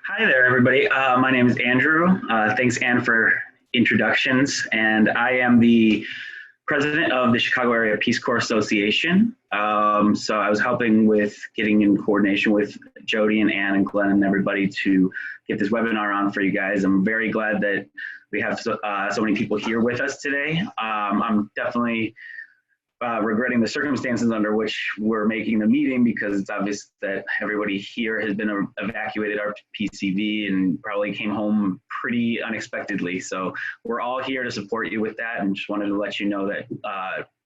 Hi there, everybody. My name is Andrew. Thanks, Anne, for introductions. And I am the president of the Chicago Area Peace Corps Association. So I was helping with getting in coordination with Jodi and Anne and Glenn and everybody to get this webinar on for you guys. I'm very glad that we have so many people here with us today. I'm definitely regretting the circumstances under which we're making the meeting, because it's obvious that everybody here has been evacuated RPCV and probably came home pretty unexpectedly. So we're all here to support you with that, and just wanted to let you know that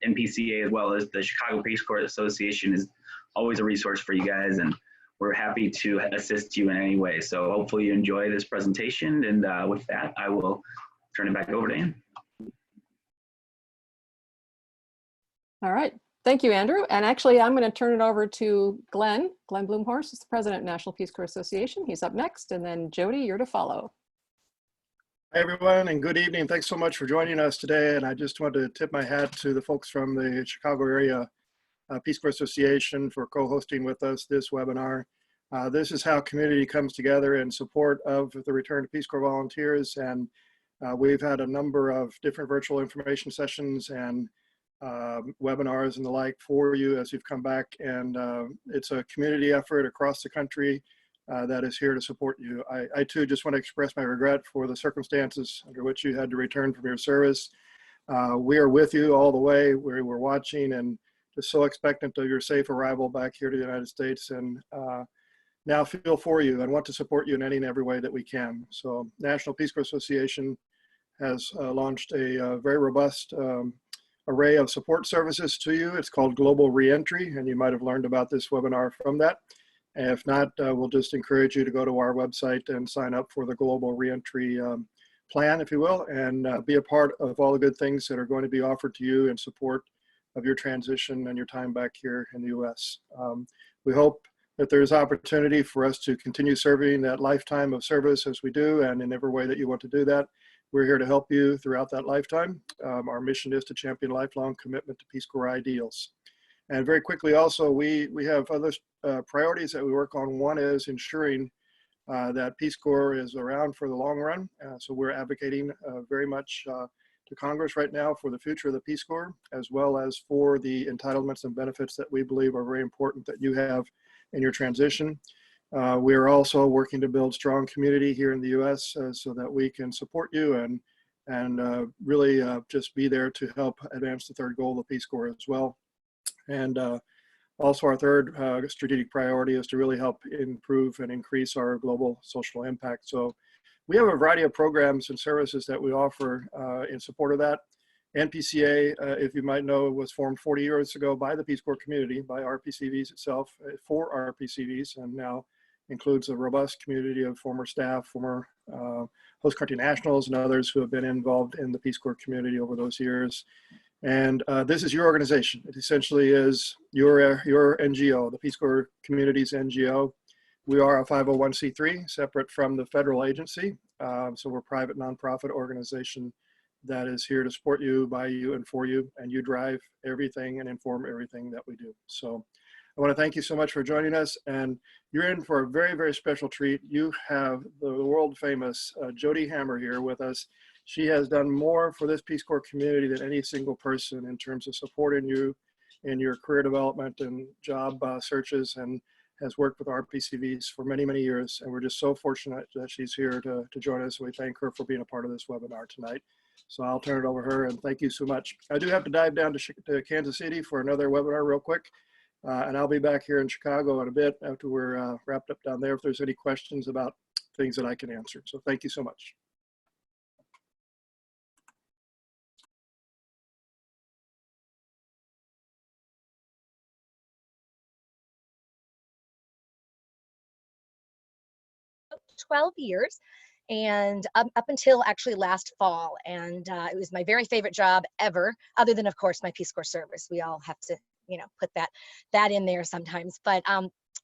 NPCA, as well as the Chicago Peace Corps Association, is always a resource for you guys, and we're happy to assist you in any way. So hopefully you enjoy this presentation, and with that, I will turn it back over to Anne. All right, thank you, Andrew. And actually, I'm going to turn it over to Glenn. Glenn Blumhorst is the president of National Peace Corps Association. He's up next, and then Jodi, you're to follow. Hi, everyone, and good evening. Thanks so much for joining us today. And I just want to tip my hat to the folks from the Chicago Area Peace Corps Association for co-hosting with us this webinar. This is how community comes together in support of the return to Peace Corps volunteers. And we've had a number of different virtual information sessions and webinars and the like for you as you've come back, and it's a community effort across the country that is here to support you. I too just want to express my regret for the circumstances under which you had to return from your service. We are with you all the way. We were watching and just so expectant of your safe arrival back here to the United States, and now feel for you and want to support you in any and every way that we can. So National Peace Corps Association has launched a very robust array of support services to you. It's called Global Reentry, and you might have learned about this webinar from that. And if not, we'll just encourage you to go to our website and sign up for the Global Reentry plan, if you will, and be a part of all the good things that are going to be offered to you in support of your transition and your time back here in the US. We hope that there's opportunity for us to continue serving that lifetime of service as we do, and in every way that you want to do that. We're here to help you throughout that lifetime. Our mission is to champion lifelong commitment to Peace Corps ideals. And very quickly also, we have other priorities that we work on. One is ensuring that Peace Corps is around for the long run. So we're advocating very much to Congress right now for the future of the Peace Corps, as well as for the entitlements and benefits that we believe are very important that you have in your transition. We are also working to build strong community here in the U.S. So that we can support you and really just be there to help advance the third goal of Peace Corps as well. And also our third strategic priority is to really help improve and increase our global social impact. So we have a variety of programs and services that we offer in support of that. NPCA, if you might know, was formed 40 years ago by the Peace Corps community, by RPCVs itself, for RPCVs, and now includes a robust community of former staff, former host country nationals, and others who have been involved in the Peace Corps community over those years. And this is your organization. It essentially is your NGO, the Peace Corps community's NGO. We are a 501c3, separate from the federal agency. So we're a private nonprofit organization that is here to support you, by you, and for you, and you drive everything and inform everything that we do. So I want to thank you so much for joining us, and you're in for a very, very special treat. You have the world famous Jodi Hammer here with us. She has done more for this Peace Corps community than any single person in terms of supporting you in your career development and job searches, and has worked with RPCVs for many, many years. And we're just so fortunate that she's here to join us. We thank her for being a part of this webinar tonight. So I'll turn it over to her, and thank you so much. I do have to dive down to Kansas City for another webinar real quick. And I'll be back here in Chicago in a bit after we're wrapped up down there if there's any questions about things that I can answer. So thank you so much. About 12 years. And up until actually last fall. And it was my very favorite job ever, other than, of course, my Peace Corps service. We all have to, you know, put that in there sometimes. But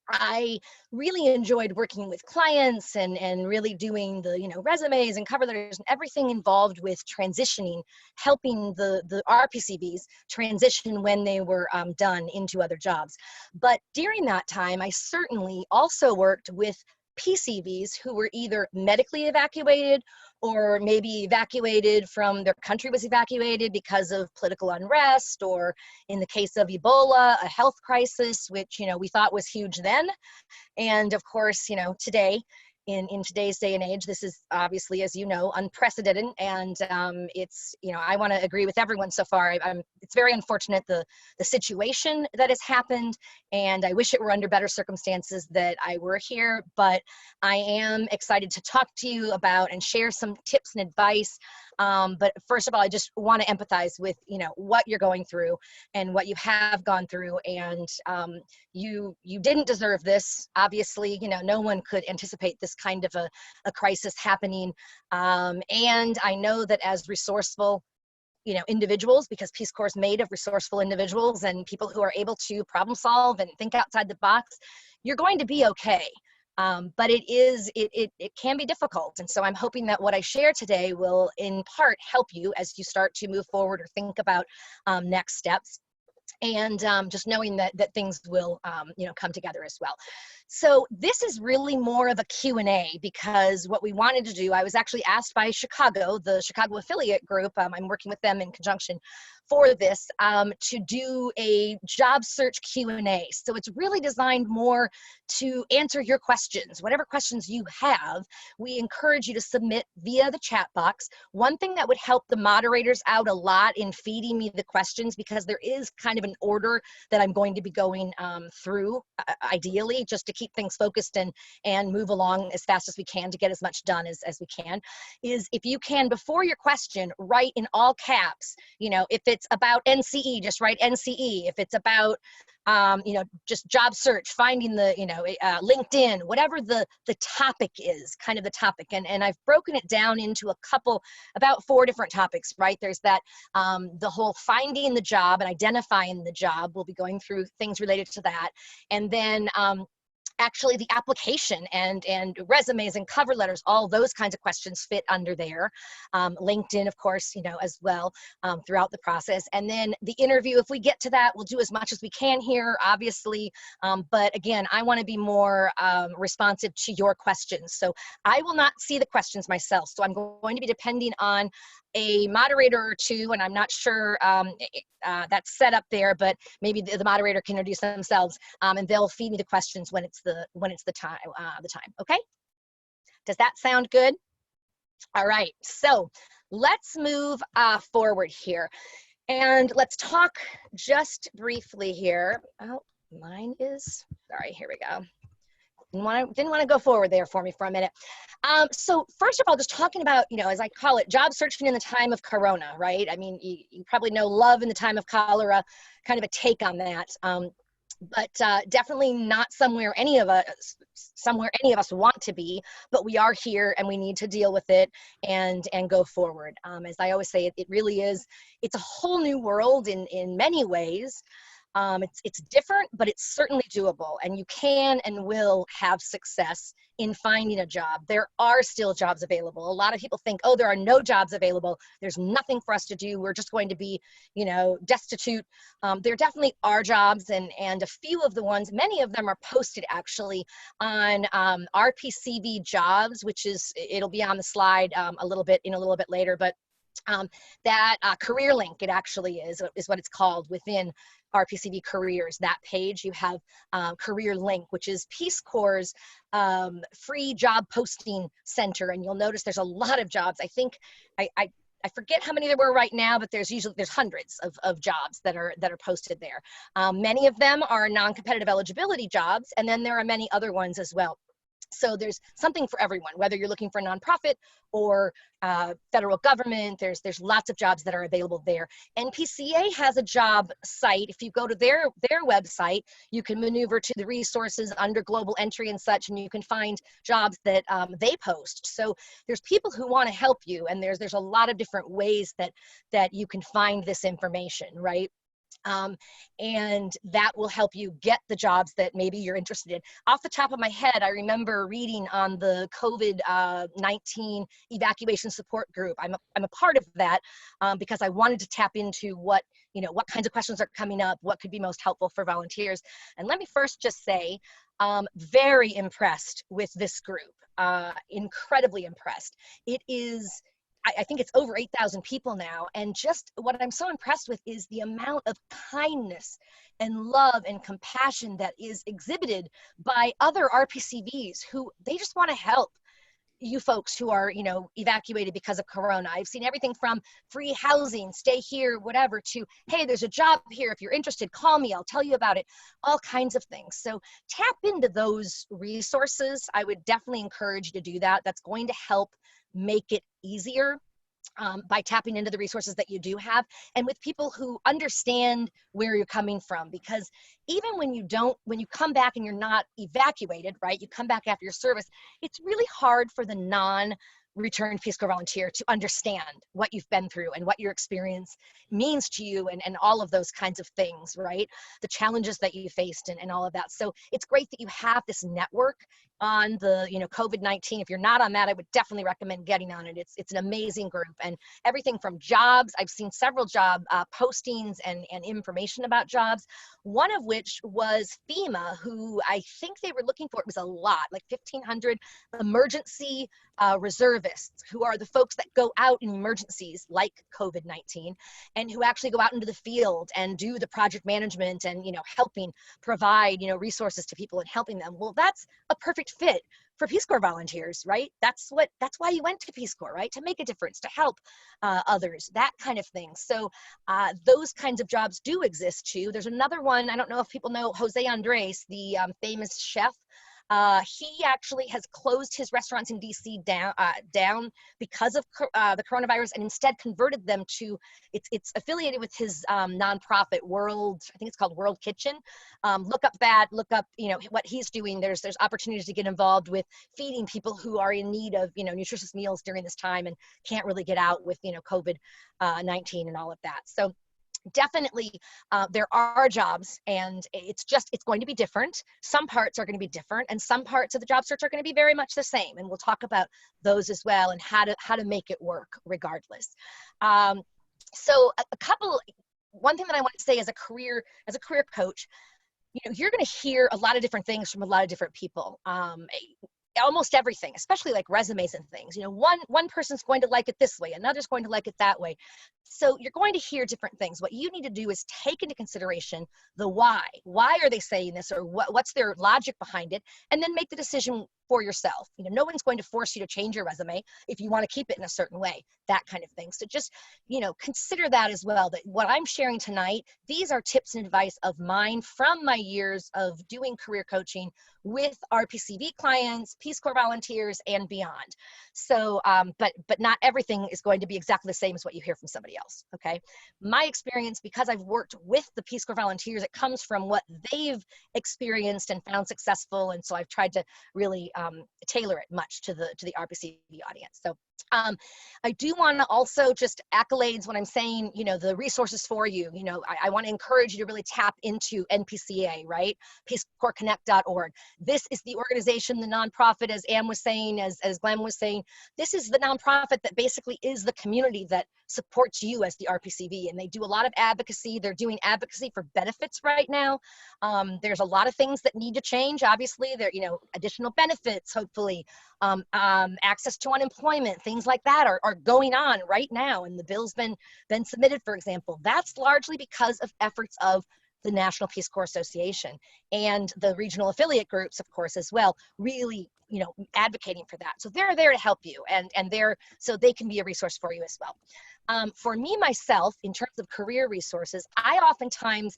I really enjoyed working with clients and really doing the, you know, resumes and cover letters and everything involved with transitioning, helping the RPCVs transition when they were done into other jobs. But during that time, I certainly also worked with RPCVs who were either medically evacuated or maybe evacuated from their country was evacuated because of political unrest, or in the case of Ebola, a health crisis, which, you know, we thought was huge then. And of course, you know, today, in today's day and age, this is obviously, as you know, unprecedented. And it's, you know, I want to agree with everyone so far. It's very unfortunate, the situation that has happened, and I wish it were under better circumstances that I were here, but I am excited to talk to you about and share some tips and advice. But first of all, I just want to empathize with, you know, what you're going through and what you have gone through. And you didn't deserve this. Obviously, you know, no one could anticipate this kind of a crisis happening. And I know that as resourceful, you know, individuals, because Peace Corps is made of resourceful individuals and people who are able to problem solve and think outside the box, you're going to be okay. But it can be difficult. And so I'm hoping that what I share today will in part help you as you start to move forward or think about next steps. And just knowing that things will, you know, come together as well. So this is really more of a Q&A, because what we wanted to do, I was actually asked by Chicago, the Chicago affiliate group, I'm working with them in conjunction for this, to do a job search Q&A. So it's really designed more to answer your questions. Whatever questions you have, we encourage you to submit via the chat box. One thing that would help the moderators out a lot in feeding me the questions, because there is kind of an order that I'm going to be going through, ideally, just to keep things focused and move along as fast as we can to get as much done as we can, is if you can, before your question, write in all caps, you know, if it's about NCE, just write NCE. If it's about, you know, just job search, finding the, you know, LinkedIn, whatever the topic is, kind of the topic. And I've broken it down into about 4 different topics, right? There's that, the whole finding the job and identifying the job. We'll be going through things related to that. And then, actually the application and resumes and cover letters, all those kinds of questions fit under there. LinkedIn, of course, you know, as well, throughout the process. And then the interview, if we get to that, we'll do as much as we can here, obviously. But again, I want to be more responsive to your questions. So I will not see the questions myself. So I'm going to be depending on a moderator or two, and I'm not sure that's set up there, but maybe the moderator can introduce themselves, and they'll feed me the questions when it's the time. Okay, does that sound good? All right, so let's move forward here, and let's talk just briefly here. Oh, mine is, sorry, here we go. Didn't want to go forward there for me for a minute. So first of all, just talking about, you know, as I call it, job searching in the time of Corona, right? I mean, you probably know love in the time of cholera, kind of a take on that. But definitely not somewhere any of us want to be, but we are here and we need to deal with it and go forward. As I always say, it really is, it's a whole new world in many ways. It's different, but it's certainly doable, and you can and will have success in finding a job. There are still jobs available. A lot of people think, oh, there are no jobs available. There's nothing for us to do. We're just going to be, you know, destitute. There definitely are jobs, and a few of the ones, many of them are posted actually on RPCV jobs, which is, it'll be on the slide a little bit later, but that career link, it actually is what it's called within RPCV careers. That page, you have career link, which is Peace Corps' free job posting center, and you'll notice there's a lot of jobs. I think I forget how many there were right now, but there's hundreds of jobs that are posted there. Many of them are non-competitive eligibility jobs, and then there are many other ones as well. So there's something for everyone, whether you're looking for a nonprofit or federal government. There's lots of jobs that are available there. NPCA has a job site. If you go to their website, you can maneuver to the resources under global entry and such, and you can find jobs that they post. So there's people who want to help you, and there's a lot of different ways that you can find this information, right? And that will help you get the jobs that maybe you're interested in. Off the top of my head, I remember reading on the COVID-19 evacuation support group. I'm a part of that because I wanted to tap into what kinds of questions are coming up, what could be most helpful for volunteers. And let me first just say, Very impressed with this group, incredibly impressed. It is, I think it's over 8,000 people now. And just what I'm so impressed with is the amount of kindness and love and compassion that is exhibited by other RPCVs who they just want to help you folks who are, evacuated because of Corona. I've seen everything from free housing, stay here, whatever, to, hey, there's a job here. If you're interested, call me. I'll tell you about it. All kinds of things. So tap into those resources. I would definitely encourage you to do that. That's going to help make it easier. By tapping into the resources that you do have and with people who understand where you're coming from. Because even when you come back and you're not evacuated, right? You come back after your service, it's really hard for the non-returned Peace Corps volunteer to understand what you've been through and what your experience means to you and all of those kinds of things, right? The challenges that you faced and all of that. So it's great that you have this network on the, COVID-19. If you're not on that, I would definitely recommend getting on it. It's an amazing group, and everything from jobs. I've seen several job postings and information about jobs, one of which was FEMA, who I think they were looking for, it was a lot, like 1,500 emergency reservists, who are the folks that go out in emergencies like COVID-19 and who actually go out into the field and do the project management and, helping provide, resources to people and helping them. Well, that's a perfect fit for Peace Corps volunteers, right? That's why you went to Peace Corps, right? To make a difference, to help others, that kind of thing. So those kinds of jobs do exist too. There's another one, I don't know if people know Jose Andres, the famous chef. He actually has closed his restaurants in DC down because of the coronavirus, and instead converted them to, it's affiliated with his nonprofit World, I think it's called World Kitchen. Look up that, look up, what he's doing. There's opportunities to get involved with feeding people who are in need of, nutritious meals during this time and can't really get out with, COVID-19 and all of that. So definitely there are jobs, and it's going to be different. Some parts are going to be different, and some parts of the job search are going to be very much the same, and we'll talk about those as well and how to make it work regardless. So one thing that I want to say as a career coach, you're going to hear a lot of different things from a lot of different people. Almost everything, especially like resumes and things. One person's going to like it this way, another's going to like it that way. So you're going to hear different things. What you need to do is take into consideration the why. Why are they saying this, or what's their logic behind it? And then make the decision for yourself. No one's going to force you to change your resume if you want to keep it in a certain way, that kind of thing. So just, consider that as well, that what I'm sharing tonight, these are tips and advice of mine from my years of doing career coaching with RPCV clients, Peace Corps volunteers, and beyond. So, but not everything is going to be exactly the same as what you hear from somebody else, okay? My experience, because I've worked with the Peace Corps volunteers, it comes from what they've experienced and found successful, and so I've tried to really tailor it much to the RPCV audience. So I do want to also just accolades when I'm saying, the resources for you. I want to encourage you to really tap into NPCA, right? PeaceCorpsConnect.org. This is the organization, the nonprofit, as Ann was saying, as Glenn was saying, this is the nonprofit that basically is the community that supports you as the RPCV, and they do a lot of advocacy. They're doing advocacy for benefits right now. There's a lot of things that need to change. Obviously, there, additional benefits, hopefully, access to unemployment, things like that are going on right now, and the bill's been submitted, for example. That's largely because of efforts of the National Peace Corps Association and the regional affiliate groups, of course, as well, really, advocating for that. So they're there to help you, and so they can be a resource for you as well. For me, myself, in terms of career resources, I oftentimes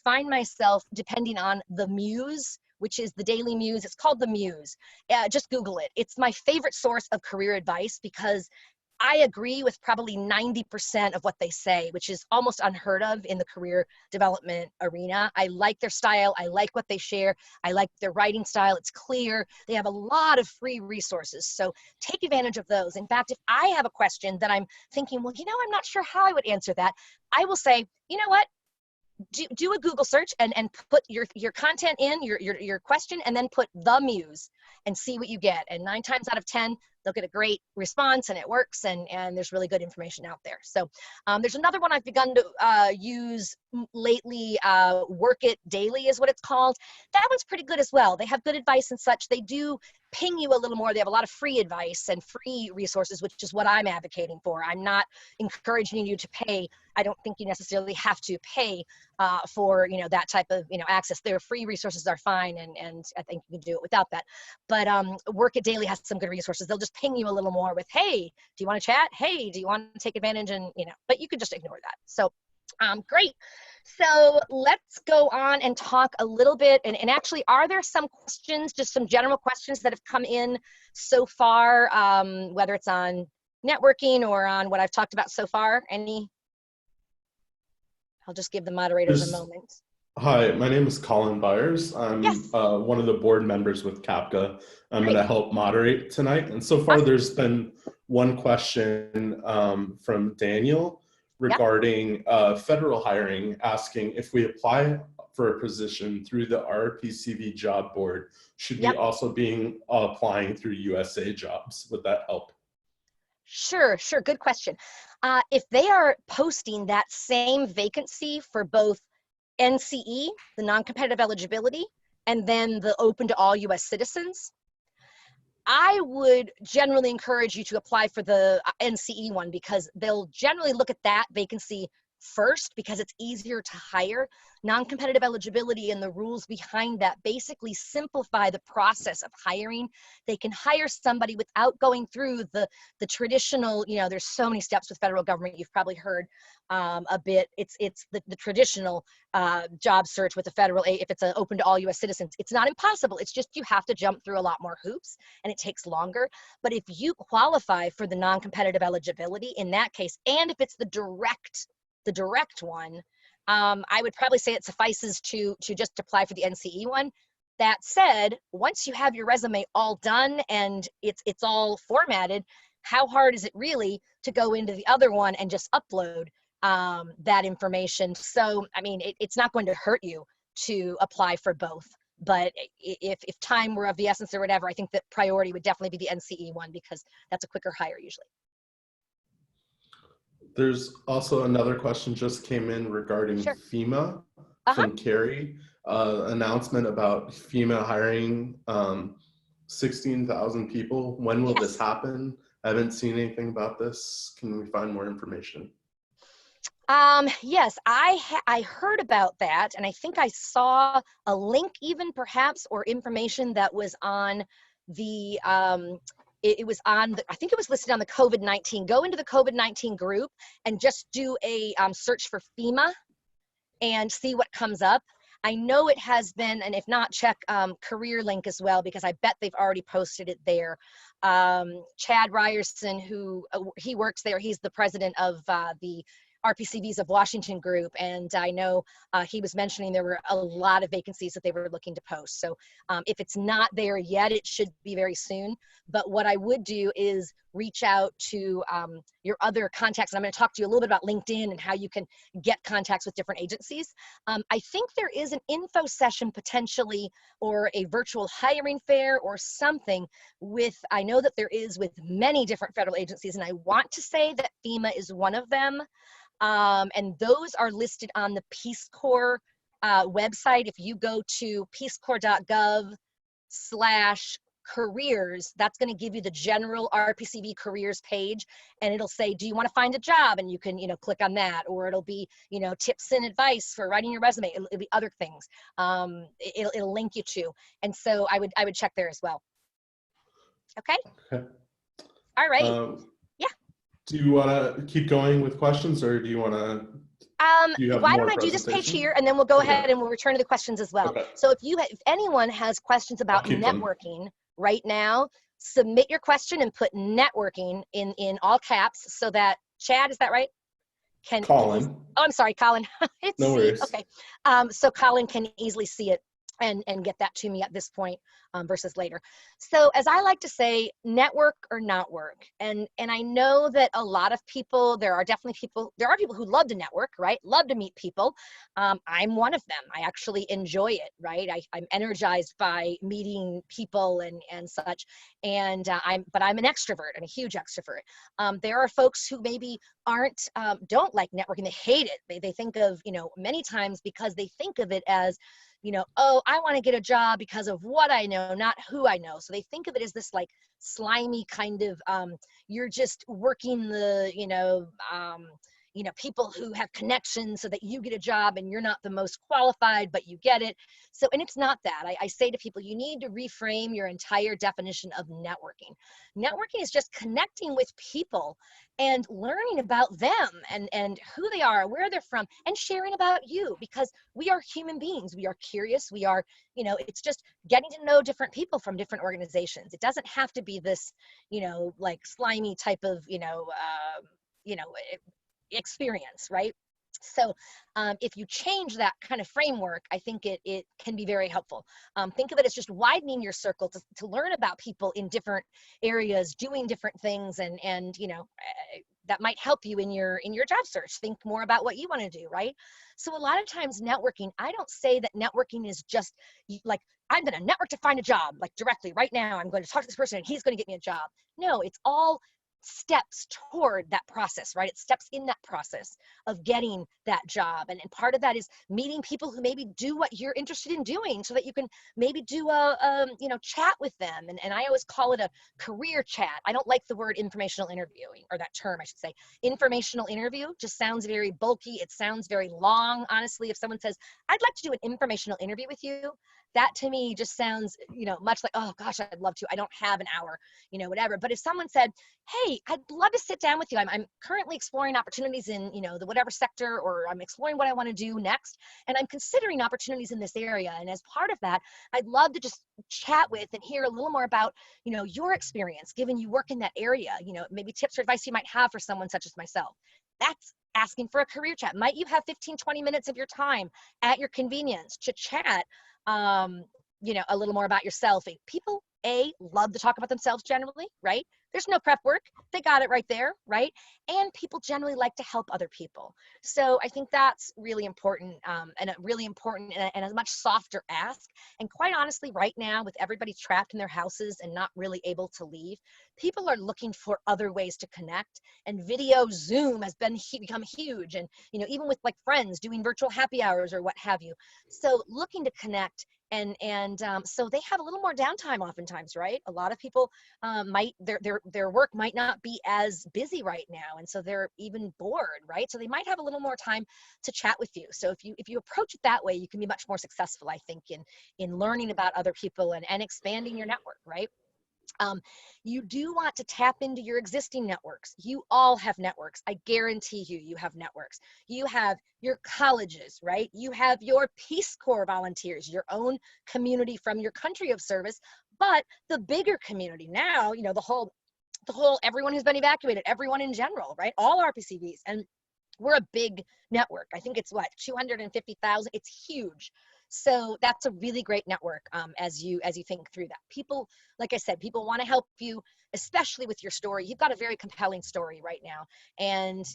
find myself depending on the Muse, which is the Daily Muse. It's called the Muse. Just Google it. It's my favorite source of career advice because I agree with probably 90% of what they say, which is almost unheard of in the career development arena. I like their style. I like what they share. I like their writing style. It's clear. They have a lot of free resources. So take advantage of those. In fact, if I have a question that I'm thinking, well, I'm not sure how I would answer that, I will say, you know what? Do a Google search and put your content in, your question, and then put the Muse and see what you get. And 9 times out of 10, they'll get a great response and it works, and there's really good information out there. So there's another one I've begun to use lately, Work It Daily is what it's called. That one's pretty good as well. They have good advice and such. They do ping you a little more. They have a lot of free advice and free resources, which is what I'm advocating for. I'm not encouraging you to pay. I don't think you necessarily have to pay for, that type of, access. Their free resources are fine, and I think you can do it without that. But Work It Daily has some good resources. They'll just ping you a little more with, hey, do you want to chat? Hey, do you want to take advantage? And, but you can just ignore that. So great. So let's go on and talk a little bit. And actually, are there some questions, just some general questions that have come in so far, whether it's on networking or on what I've talked about so far? Any? I'll just give the moderators a moment. Hi, my name is Colin Byers. I'm Yes. one of the board members with CAPCA. I'm going to help moderate tonight. And so far, there's been one question from Daniel regarding federal hiring, asking if we apply for a position through the RPCV job board, should we also be applying through USA Jobs? Would that help? Sure. Good question. If they are posting that same vacancy for both NCE, the non-competitive eligibility, and then the open to all US citizens, I would generally encourage you to apply for the NCE one, because they'll generally look at that vacancy first because it's easier to hire. Non-competitive eligibility and the rules behind that basically simplify the process of hiring. They can hire somebody without going through the traditional, there's so many steps with federal government. You've probably heard a bit. It's the traditional job search with the federal, if it's open to all US citizens. It's not impossible. It's just you have to jump through a lot more hoops and it takes longer. But if you qualify for the non-competitive eligibility in that case, and if it's the direct one, I would probably say it suffices to just apply for the NCE one. That said, once you have your resume all done and it's all formatted, how hard is it really to go into the other one and just upload that information? So, I mean, it's not going to hurt you to apply for both. But if time were of the essence or whatever, I think that priority would definitely be the NCE one, because that's a quicker hire usually. There's also another question just came in regarding FEMA from Carrie. Announcement about FEMA hiring 16,000 people. When will this happen? I haven't seen anything about this. Can we find more information? Yes, I heard about that, and I think I saw a link even perhaps, or information that was on the it was on I think it was listed on the COVID-19. Go into the COVID-19 group and just do a search for FEMA and see what comes up. I know it has been, and if not, check Career Link as well, because I bet they've already posted it there. Chad Ryerson, he works there, he's the president of the RPCVs of Washington group, and I know he was mentioning there were a lot of vacancies that they were looking to post. So if it's not there yet, it should be very soon. But what I would do is reach out to your other contacts, and I'm going to talk to you a little bit about LinkedIn and how you can get contacts with different agencies. I think there is an info session potentially, or a virtual hiring fair or something I know that there is with many different federal agencies, and I want to say that FEMA is one of them. And those are listed on the Peace Corps website. If you go to peacecorps.gov/careers, that's going to give you the general RPCV careers page, and it'll say, do you want to find a job? And you can, click on that, or it'll be, tips and advice for writing your resume. It'll be other things. It'll link you to, and so I would check there as well. Okay. All right. Do you want to keep going with questions, or do you want to? Why don't I do this page here, and then we'll go ahead and we'll return to the questions as well. So if anyone has questions about networking right now, submit your question and put networking in all caps, so that Chad, is that right? Colin. Oh, I'm sorry, Colin. No worries. Okay. So Colin can easily see it. and get that to me at this point versus later. So as I like to say, network or not work. And I know that a lot of people, there are people who love to network, right? Love to meet people. I'm one of them. I actually enjoy it, right? I'm energized by meeting people and such. And but I'm an extrovert. I'm a huge extrovert. There are folks who maybe don't like networking. They hate it. They think of, many times because they think of it as, oh, I want to get a job because of what I know, not who I know. So they think of it as this like slimy kind of, you're just working the, people who have connections so that you get a job and you're not the most qualified, but you get it. So, and it's not that. I say to people, you need to reframe your entire definition of networking. Networking is just connecting with people and learning about them and who they are, where they're from, and sharing about you, because we are human beings. We are curious. We are, it's just getting to know different people from different organizations. It doesn't have to be this, like slimy type of, experience, right? So if you change that kind of framework, I think it can be very helpful. Think of it as just widening your circle to learn about people in different areas, doing different things, and that might help you in your job search. Think more about what you want to do, right? So a lot of times networking, I don't say that networking is just like, I'm going to network to find a job, like directly right now, I'm going to talk to this person and he's going to get me a job. No, it's all steps toward that process, right? It steps in that process of getting that job. And part of that is meeting people who maybe do what you're interested in doing so that you can maybe do a chat with them. And I always call it a career chat. I don't like the word informational interviewing, or that term, I should say. Informational interview just sounds very bulky. It sounds very long. Honestly, if someone says, I'd like to do an informational interview with you, that to me just sounds, much like, oh gosh, I'd love to. I don't have an hour, whatever. But if someone said, hey, I'd love to sit down with you. I'm currently exploring opportunities in, the whatever sector, or I'm exploring what I want to do next. And I'm considering opportunities in this area. And as part of that, I'd love to just chat with and hear a little more about, your experience, given you work in that area, maybe tips or advice you might have for someone such as myself. That's asking for a career chat. Might you have 15, 20 minutes of your time at your convenience to chat, a little more about yourself? People, love to talk about themselves generally, right? There's no prep work. They got it right there, right? And people generally like to help other people. So I think that's really important, and a much softer ask. And quite honestly, right now, with everybody trapped in their houses and not really able to leave, people are looking for other ways to connect. And video Zoom has become huge. And, even with like friends doing virtual happy hours or what have you. So looking to connect. And so they have a little more downtime oftentimes, right? A lot of people their work might not be as busy right now, and so they're even bored, right? So they might have a little more time to chat with you. So if you approach it that way, you can be much more successful, I think, in learning about other people and expanding your network, right? You do want to tap into your existing networks. You all have networks. I guarantee you have networks. You have your colleges, right? You have your Peace Corps volunteers, your own community from your country of service, but the bigger community now, the whole everyone who's been evacuated, everyone in general, right? All RPCVs. And we're a big network. I think it's 250,000. It's huge. So that's a really great network as you think through that. People, like I said, people want to help you, especially with your story. You've got a very compelling story right now, and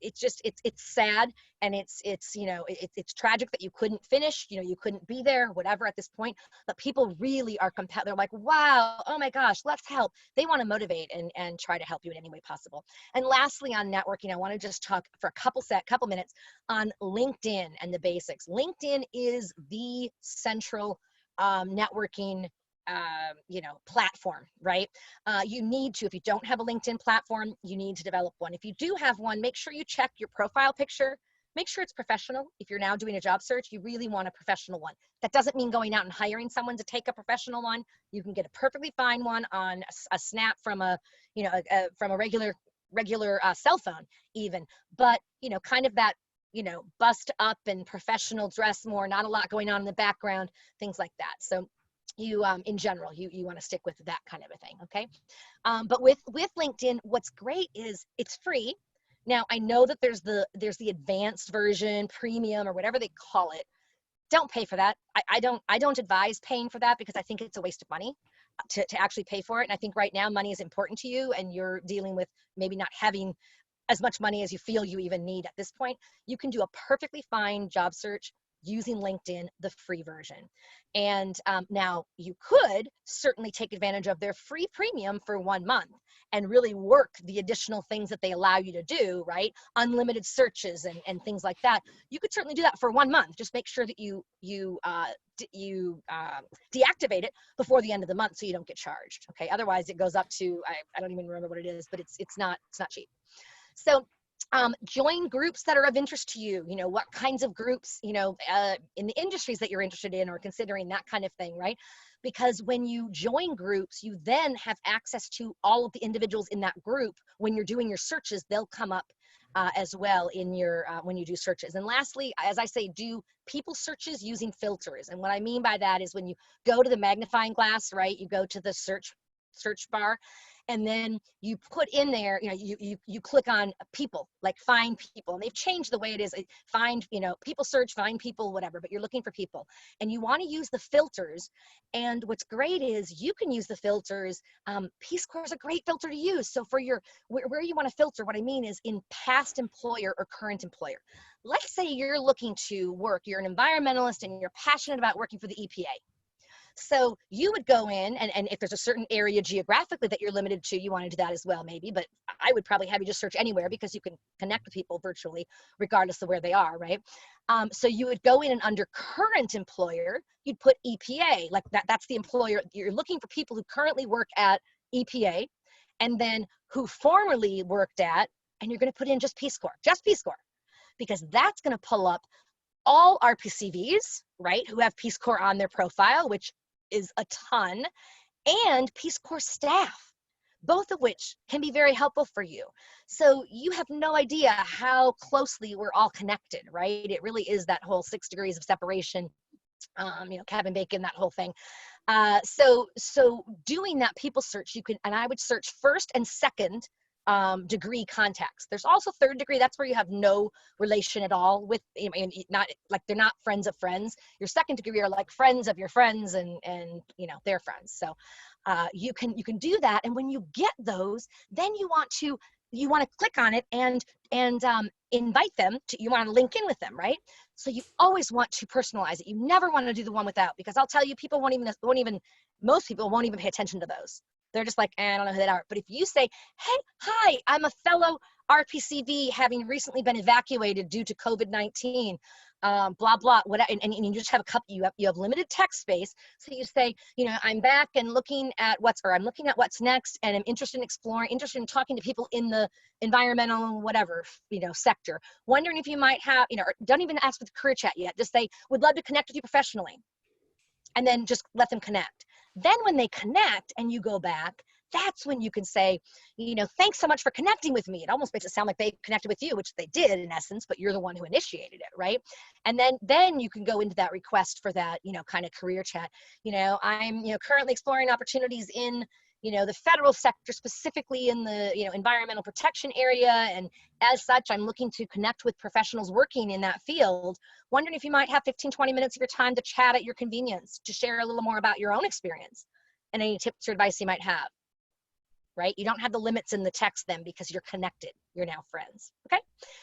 it's sad, and it's tragic that you couldn't finish. You couldn't be there, whatever at this point. But people really are compelled. They're like, wow, oh my gosh, let's help. They want to motivate and try to help you in any way possible. And lastly, on networking, I want to just talk for a couple minutes on LinkedIn and the basics. LinkedIn is the central networking platform, right? You need to, if you don't have a LinkedIn platform, you need to develop one. If you do have one, make sure you check your profile picture. Make sure it's professional. If you're now doing a job search, you really want a professional one. That doesn't mean going out and hiring someone to take a professional one. You can get a perfectly fine one on a snap from a regular cell phone even, but kind of that, bust up and professional dress more, not a lot going on in the background, things like that. So you, in general, you want to stick with that kind of a thing, okay? But with LinkedIn, what's great is it's free. Now, I know that there's the advanced version, premium, or whatever they call it. don't pay for that. I don't advise paying for that because I think it's a waste of money to actually pay for it. And I think right now money is important to you and you're dealing with maybe not having as much money as you feel you even need at this point. You can do a perfectly fine job search using LinkedIn, the free version. And now you could certainly take advantage of their free premium for 1 month and really work the additional things that they allow you to do, right? Unlimited searches and things like that. You could certainly do that for 1 month. Just make sure that you deactivate it before the end of the month so you don't get charged. Okay, otherwise it goes up to, I don't even remember what it is, but it's not cheap. So join groups that are of interest to you. You know, what kinds of groups, you know, in the industries that you're interested in or considering, that kind of thing, right? Because when you join groups, you then have access to all of the individuals in that group. When you're doing your searches, they'll come up as well in your, when you do searches. And lastly, as I say, do people searches using filters. And what I mean by that is when you go to the magnifying glass, right, you go to the search bar, and then you put in there, you know, you click on people, like find people, and they've changed the way it is. Find, you know, people search, find people, whatever, but you're looking for people. And you want to use the filters. And what's great is you can use the filters. Peace Corps is a great filter to use. So for your, where you want to filter, what I mean is in past employer or current employer. Let's say you're looking to work, you're an environmentalist and you're passionate about working for the EPA. So you would go in and if there's a certain area geographically that you're limited to, you want to do that as well maybe, but I would probably have you just search anywhere because you can connect with people virtually regardless of where they are, right? So you would go in and under current employer, you'd put EPA, like that's the employer. You're looking for people who currently work at EPA and then who formerly worked at, and you're going to put in just Peace Corps, because that's going to pull up all RPCVs, right, who have Peace Corps on their profile, which is a ton, and Peace Corps staff, both of which can be very helpful for you. So you have no idea how closely we're all connected, right? It really is that whole 6 degrees of separation, you know, Kevin Bacon, that whole thing. So doing that people search, you can, and I would search first and second degree contacts. There's also third degree. That's where you have no relation at all with, not like they're not friends of friends. Your second degree are like friends of your friends and you know, their friends. So you can do that. And when you get those, then you want to click on it and invite them to, you want to link in with them, right? So you always want to personalize it. You never want to do the one without, because I'll tell you, people most people won't even pay attention to those. They're just like, I don't know who they are. But if you say, hey, hi, I'm a fellow RPCV having recently been evacuated due to COVID-19, blah, blah, whatever, and you just have a couple, you have limited text space. So you say, you know, I'm back and looking at what's next, and I'm interested in exploring, interested in talking to people in the environmental, whatever, you know, sector. Wondering if you might have, you know, or don't even ask for the career chat yet. Just say, would love to connect with you professionally. And then just let them connect. Then when they connect and you go back, that's when you can say, you know, thanks so much for connecting with me. It almost makes it sound like they connected with you, which they did in essence, but you're the one who initiated it, right? And then you can go into that request for that, you know, kind of career chat. You know, I'm, you know, currently exploring opportunities in, you know, the federal sector, specifically in the, you know, environmental protection area. And as such, I'm looking to connect with professionals working in that field. Wondering if you might have 15, 20 minutes of your time to chat at your convenience, to share a little more about your own experience and any tips or advice you might have, right? You don't have the limits in the text then because you're connected. You're now friends, okay?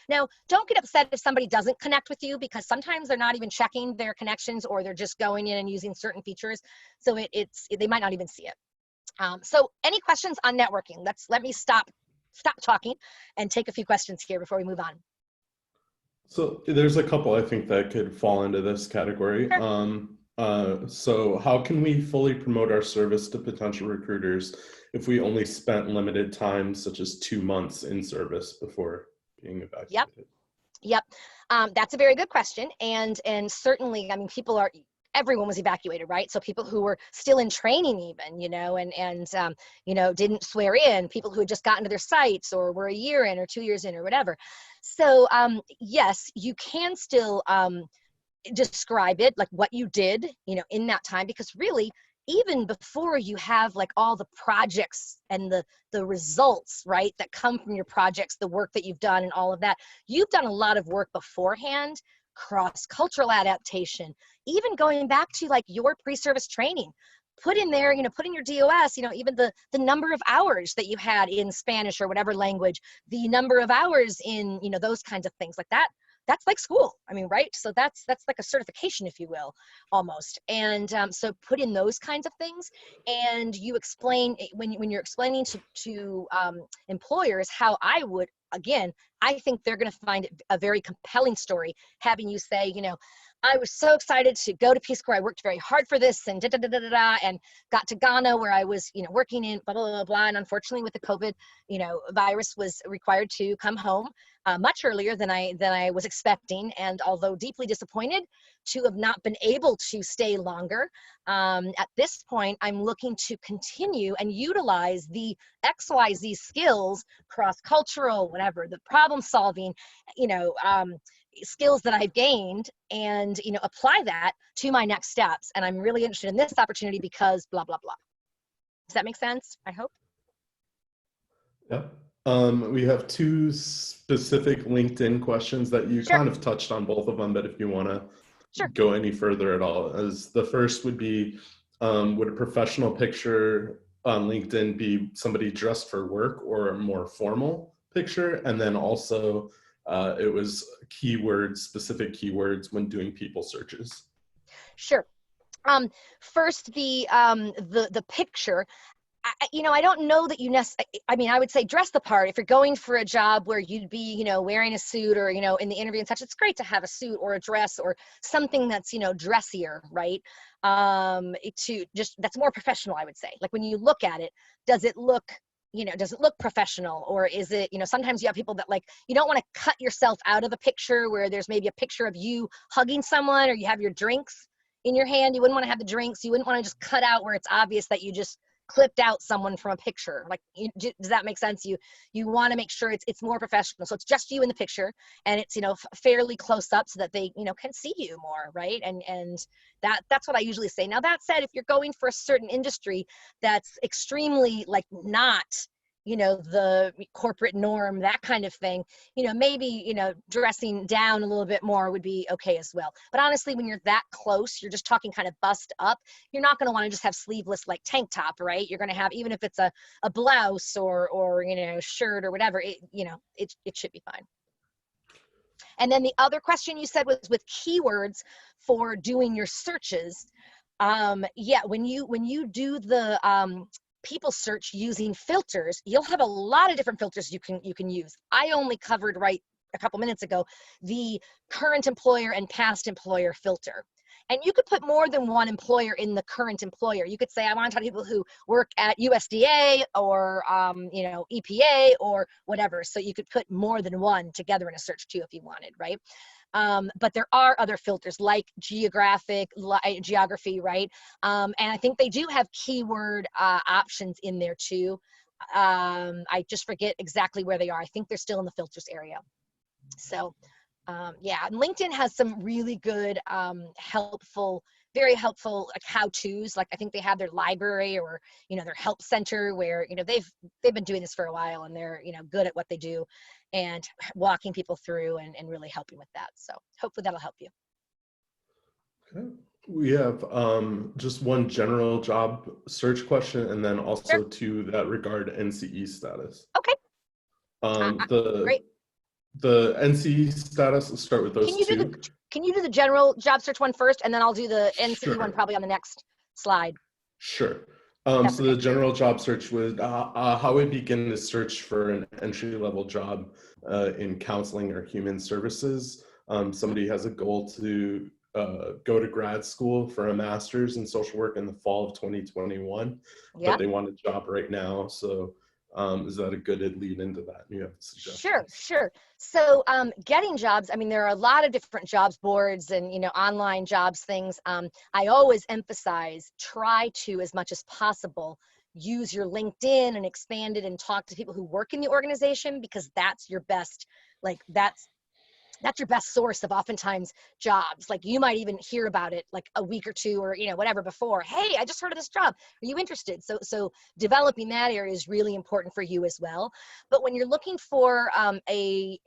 Now, don't get upset if somebody doesn't connect with you, because sometimes they're not even checking their connections, or they're just going in and using certain features. So they might not even see it. So any questions on networking? Let me stop talking and take a few questions here before we move on. So there's a couple I think that could fall into this category. Sure. So how can we fully promote our service to potential recruiters if we only spent limited time, such as 2 months in service before being evacuated? Yep. That's a very good question. And certainly, I mean, everyone was evacuated, right? So people who were still in training even, you know, and you know, didn't swear in, people who had just gotten to their sites or were a year in or 2 years in or whatever. So yes, you can still describe it, like what you did, you know, in that time, because really, even before you have like all the projects and the results, right, that come from your projects, the work that you've done and all of that, you've done a lot of work beforehand cross-cultural adaptation, even going back to like your pre-service training. Put in there, put in your DOS, even the number of hours that you had in Spanish or whatever language, the number of hours in, those kinds of things like that. That's like school. I mean, right? So that's like a certification, if you will, almost. And so put in those kinds of things, and you explain when you're explaining to employers how I would. Again, I think they're going to find it a very compelling story, having you say, I was so excited to go to Peace Corps. I worked very hard for this, and and got to Ghana, where I was, working in blah, blah, blah, blah. And unfortunately with the COVID, virus, was required to come home much earlier than I was expecting. And although deeply disappointed to have not been able to stay longer, at this point, I'm looking to continue and utilize the XYZ skills, cross-cultural, whatever, the problem solving, skills that I've gained, and apply that to my next steps. And I'm really interested in this opportunity because blah blah blah. Does that make sense? I hope. Yeah. We have two specific LinkedIn questions that you kind of touched on both of them, but if you want to go any further at all, as the first would be, would a professional picture on LinkedIn be somebody dressed for work or a more formal picture? And then also, it was keywords, specific keywords when doing people searches. Sure. First, the picture. I don't know that you I would say dress the part. If you're going for a job where you'd be, wearing a suit, or, in the interview and such, it's great to have a suit or a dress or something that's, dressier, right? That's more professional, I would say. Like when you look at it, does it look professional, or is it, sometimes you have people that you don't want to cut yourself out of a picture where there's maybe a picture of you hugging someone, or you have your drinks in your hand. You wouldn't want to have the drinks. You wouldn't want to just cut out where it's obvious that you just clipped out someone from a picture. Does that make sense? You want to make sure it's more professional. So it's just you in the picture, and it's, fairly close up so that they, can see you more. Right. And that's what I usually say. Now, that said, if you're going for a certain industry that's extremely not, the corporate norm, that kind of thing, maybe, dressing down a little bit more would be okay as well. But honestly, when you're that close, you're just talking kind of bust up, you're not going to want to just have sleeveless tank top, right? You're going to have, even if it's a blouse or shirt or whatever, it should be fine. And then the other question you said was with keywords for doing your searches. Yeah, when you do the people search using filters, you'll have a lot of different filters you can use. I only covered a couple minutes ago the current employer and past employer filter. And you could put more than one employer in the current employer. You could say, I want to talk to people who work at USDA or EPA or whatever. So you could put more than one together in a search too if you wanted, right? But there are other filters like geography, right? And I think they do have keyword options in there too. I just forget exactly where they are. I think they're still in the filters area. So yeah, and LinkedIn has some really good, very helpful how-tos. I think they have their library or, their help center where, they've been doing this for a while, and they're, good at what they do and walking people through and really helping with that. So hopefully that'll help you. Okay. We have just one general job search question, and then also to that regard NCE status. Okay. Great. The NCE status, let's start with those two. Can you do the general job search one first, and then I'll do the NCE one probably on the next slide. Sure. So the general job search was how we begin to search for an entry-level job in counseling or human services. Somebody has a goal to go to grad school for a master's in social work in the fall of 2021, but they want a job right now. So is that a good lead into that? You have suggestions? Sure. So getting jobs, there are a lot of different jobs boards and, online jobs things. I always emphasize, try to, as much as possible, use your LinkedIn and expand it and talk to people who work in the organization, because that's your best, that's That's your best source of oftentimes jobs. Like you might even hear about it like a week or two or, you know, whatever before. Hey, I just heard of this job. Are you interested? So developing that area is really important for you as well. But when you're looking for a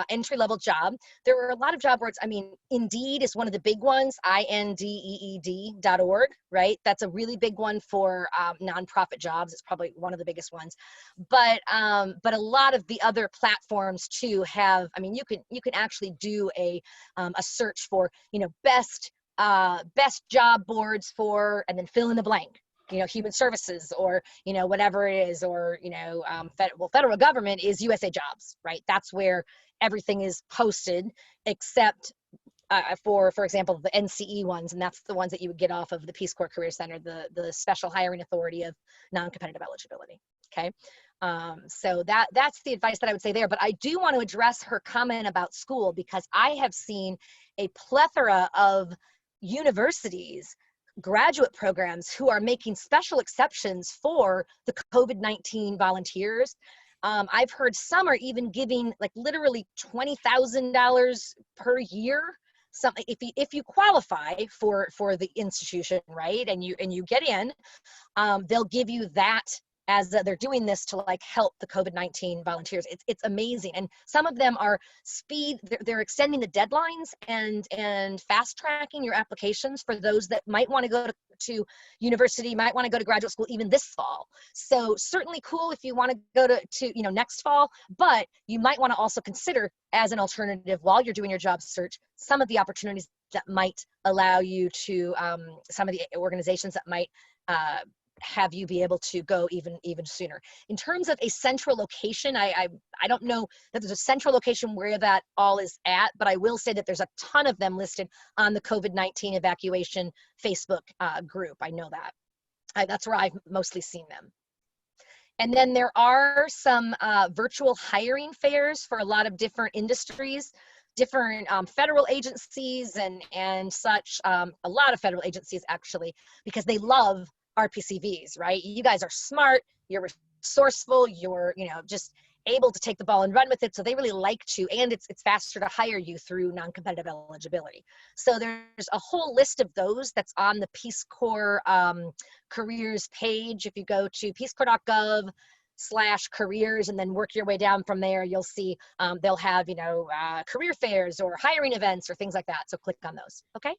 entry-level job, there are a lot of job boards. I mean, Indeed is one of the big ones, indeed.org, right? That's a really big one for nonprofit jobs. It's probably one of the biggest ones. But a lot of the other platforms too have, I mean, you can actually do a search for, you know, best job boards for, and then fill in the blank, you know, human services or, you know, whatever it is, or, you know, federal government is USA Jobs, right? That's where everything is posted except for example, the NCE ones, and that's the ones that you would get off of the Peace Corps Career Center, the Special Hiring Authority of Non-Competitive Eligibility, okay? So that's the advice that I would say there. But I do want to address her comment about school, because I have seen a plethora of universities, graduate programs who are making special exceptions for the COVID-19 volunteers. I've heard some are even giving like literally $20,000 per year. Something if you qualify for the institution, right, and you get in, they'll give you that as they're doing this to like help the COVID-19 volunteers. It's amazing. And some of them are they're extending the deadlines and fast tracking your applications for those that might want to go to university, might want to go to graduate school even this fall. So certainly cool if you want to go to you know, next fall, but you might want to also consider as an alternative while you're doing your job search, some of the opportunities that might allow you to, some of the organizations that might have you be able to go even sooner. In terms of a central location, I don't know that there's a central location where that all is at, but I will say that there's a ton of them listed on the COVID-19 evacuation Facebook group. I know that. That's where I've mostly seen them. And then there are some virtual hiring fairs for a lot of different industries, different federal agencies and such, a lot of federal agencies actually, because they love RPCVs, right? You guys are smart, you're resourceful, you're, you know, just able to take the ball and run with it. So they really like to, and it's faster to hire you through non-competitive eligibility. So there's a whole list of those that's on the Peace Corps careers page. If you go to peacecorps.gov/careers and then work your way down from there, you'll see they'll have, you know, career fairs or hiring events or things like that. So click on those, okay?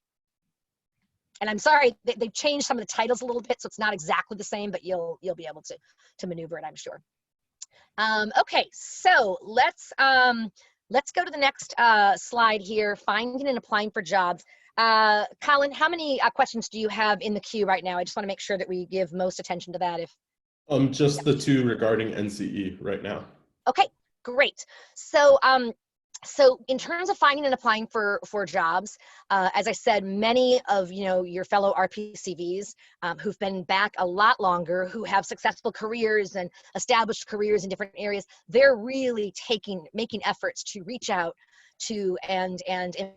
And I'm sorry, they've changed some of the titles a little bit, so it's not exactly the same, but you'll be able to maneuver it, I'm sure. Okay, so let's go to the next slide here, finding and applying for jobs. Colin, how many questions do you have in the queue right now? I just want to make sure that we give most attention to that. Just the two regarding NCE right now. Okay, great. So so in terms of finding and applying for jobs, as I said, many of, you know, your fellow RPCVs who've been back a lot longer, who have successful careers and established careers in different areas, they're really making efforts to reach out to and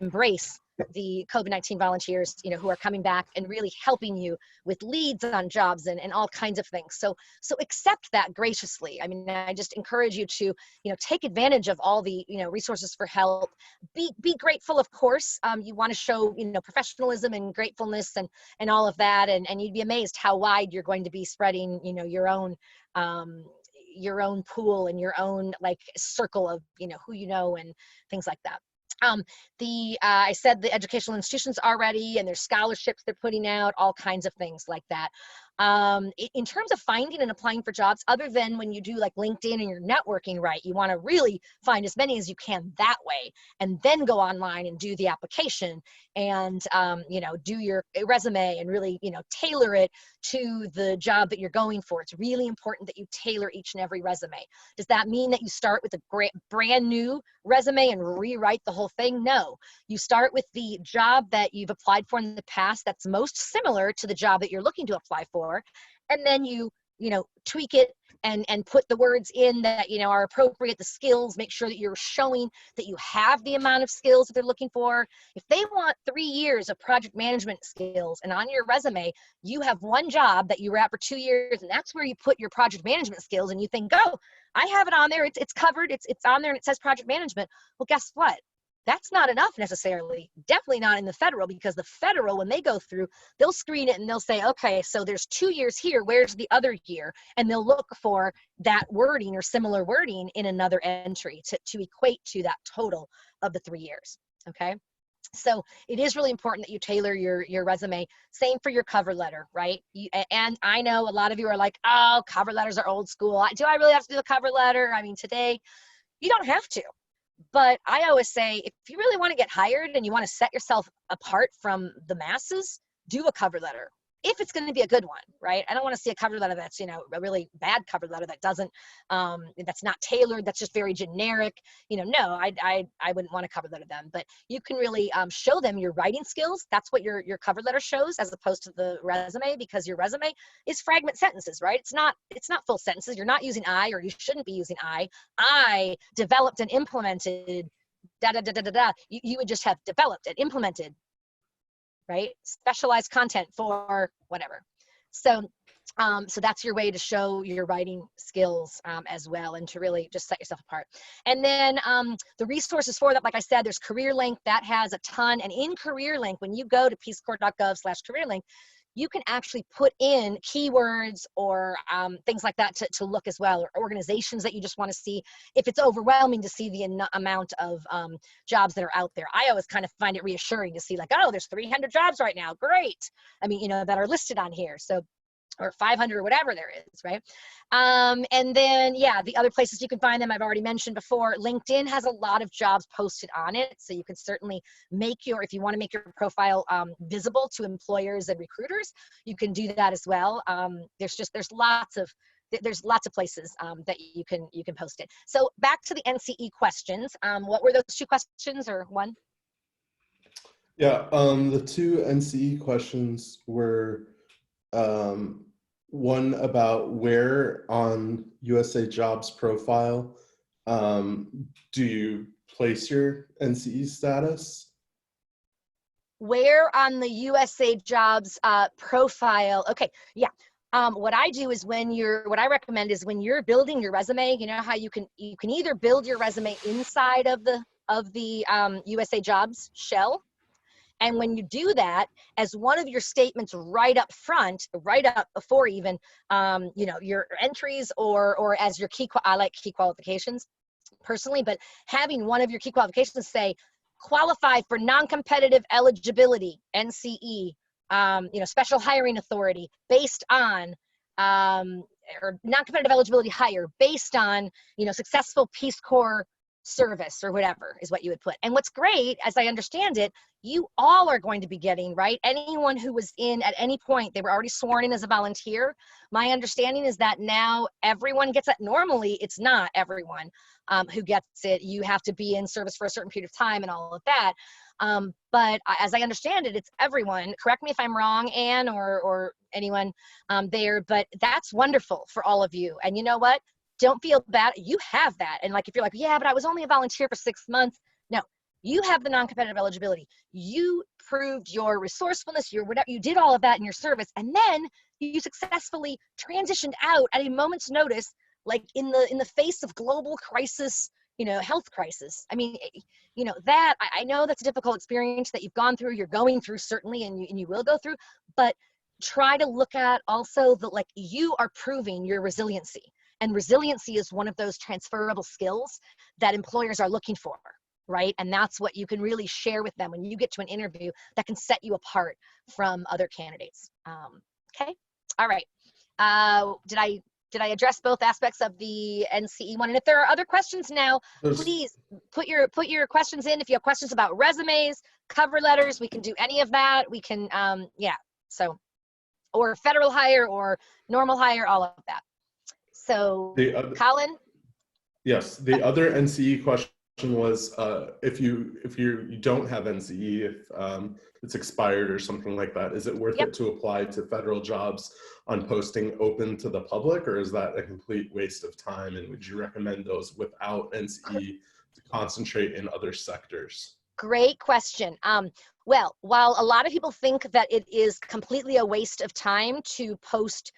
embrace the COVID-19 volunteers, you know, who are coming back and really helping you with leads on jobs and all kinds of things. So accept that graciously. I mean, I just encourage you to, you know, take advantage of all the, you know, resources for help. Be grateful, of course. You want to show, you know, professionalism and gratefulness and all of that. And you'd be amazed how wide you're going to be spreading, you know, your own pool and your own like circle of, you know, who you know and things like that. I said the educational institutions already, and there's scholarships they're putting out, all kinds of things like that. In terms of finding and applying for jobs, other than when you do like LinkedIn and you're networking, right, you want to really find as many as you can that way, and then go online and do the application and, you know, do your resume and really, you know, tailor it to the job that you're going for. It's really important that you tailor each and every resume. Does that mean that you start with a brand new resume and rewrite the whole thing? No, you start with the job that you've applied for in the past that's most similar to the job that you're looking to apply for, and then you know, tweak it and put the words in that, you know, are appropriate, the skills, make sure that you're showing that you have the amount of skills that they're looking for. If they want 3 years of project management skills and on your resume you have one job that you were at for 2 years and that's where you put your project management skills, and you think, oh, I have it on there, it's covered, it's on there and it says project management. Well, guess what? That's not enough necessarily, definitely not in the federal, because the federal, when they go through, they'll screen it and they'll say, okay, so there's 2 years here, where's the other year? And they'll look for that wording or similar wording in another entry to equate to that total of the 3 years, okay? So it is really important that you tailor your resume. Same for your cover letter, right? And I know a lot of you are like, oh, cover letters are old school. Do I really have to do a cover letter? I mean, today, you don't have to. But I always say, if you really want to get hired and you want to set yourself apart from the masses, do a cover letter. If it's going to be a good one, right? I don't want to see a cover letter that's, you know, a really bad cover letter that doesn't, that's not tailored, that's just very generic. You know, no, I wouldn't want to cover letter them. But you can really show them your writing skills. That's what your cover letter shows, as opposed to the resume, because your resume is fragment sentences, right? It's not full sentences. You're not using I, or you shouldn't be using I. I developed and implemented da da da da da da. You would just have developed and implemented, right? Specialized content for whatever. So that's your way to show your writing skills as well, and to really just set yourself apart. And then the resources for that, like I said, there's CareerLink that has a ton. And in CareerLink, when you go to peacecorps.gov/CareerLink, you can actually put in keywords or things like that to look as well, or organizations that you just want to see. If it's overwhelming to see the amount of jobs that are out there, I always kind of find it reassuring to see, like, oh, there's 300 jobs right now. Great. I mean, you know, that are listed on here. So, or 500 or whatever there is, right? And then, yeah, the other places you can find them, I've already mentioned before. LinkedIn has a lot of jobs posted on it, so you can certainly make if you want to make your profile visible to employers and recruiters, you can do that as well. There's lots of places that you can post it. So back to the NCE questions. What were those 2 questions, or one? Yeah, the 2 NCE questions were one about where on USA Jobs profile do you place your NCE status? Where on the USA Jobs profile? Okay, yeah. What I do is what I recommend is when you're building your resume, you know how you can either build your resume inside of the USA Jobs shell. And when you do that, as one of your statements right up front, right up before even, you know, your entries or as your I like key qualifications personally, but having one of your key qualifications say, qualify for non-competitive eligibility, NCE, you know, special hiring authority based on, or non-competitive eligibility hire based on, you know, successful Peace Corps service or whatever is what you would put. And what's great, as I understand it, you all are going to be getting, right? Anyone who was in at any point, they were already sworn in as a volunteer. My understanding is that now everyone gets it. Normally, it's not everyone who gets it. You have to be in service for a certain period of time and all of that. But as I understand it, it's everyone. Correct me if I'm wrong, Anne, or anyone there, but that's wonderful for all of you. And you know what? Don't feel bad. You have that. And like, if you're like, yeah, but I was only a volunteer for 6 months. No, you have the non-competitive eligibility. You proved your resourcefulness, your whatever, you did all of that in your service. And then you successfully transitioned out at a moment's notice, like in the face of global crisis, you know, health crisis. I mean, you know, that I know that's a difficult experience that you've gone through, you're going through certainly, and you will go through, but try to look at also that, like, you are proving your resiliency. And resiliency is one of those transferable skills that employers are looking for, right? And that's what you can really share with them when you get to an interview that can set you apart from other candidates. Okay, all right. Did I address both aspects of the NCE one? And if there are other questions now, please put your questions in. If you have questions about resumes, cover letters, we can do any of that. We can, yeah. So, or federal hire or normal hire, all of that. So, Colin? Yes, the other NCE question was if you don't have NCE, if it's expired or something like that, is it worth it to apply to federal jobs on posting open to the public, or is that a complete waste of time? And would you recommend those without NCE to concentrate in other sectors? Great question. Well, while a lot of people think that it is completely a waste of time to post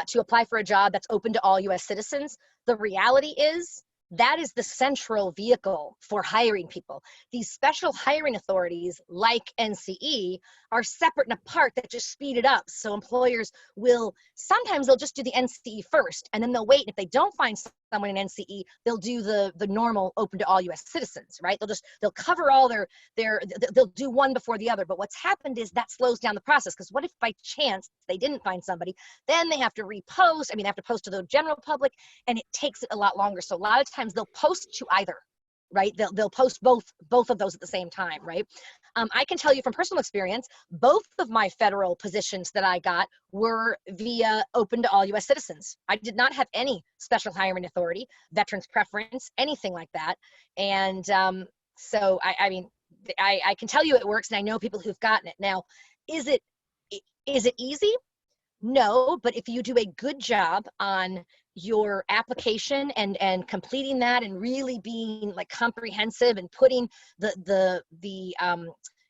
to apply for a job that's open to all U.S. citizens, the reality is that is the central vehicle for hiring people. These special hiring authorities like NCE are separate and apart that just speed it up. So employers will, sometimes they'll just do the NCE first, and then they'll wait. If they don't find someone in NCE, they'll do the normal open to all US citizens, right? They'll cover all they'll do one before the other. But what's happened is that slows down the process, because what if by chance they didn't find somebody? Then they have to repost. I mean, they have to post to the general public, and it takes it a lot longer. So a lot of times they'll post to either, right? They'll post both of those at the same time, right? I can tell you from personal experience, both of my federal positions that I got were via open to all US citizens. I did not have any special hiring authority, veterans preference, anything like that. And so I mean, I can tell you it works, and I know people who've gotten it. Now, is it easy? No, but if you do a good job on your application and completing that, and really being like comprehensive and putting the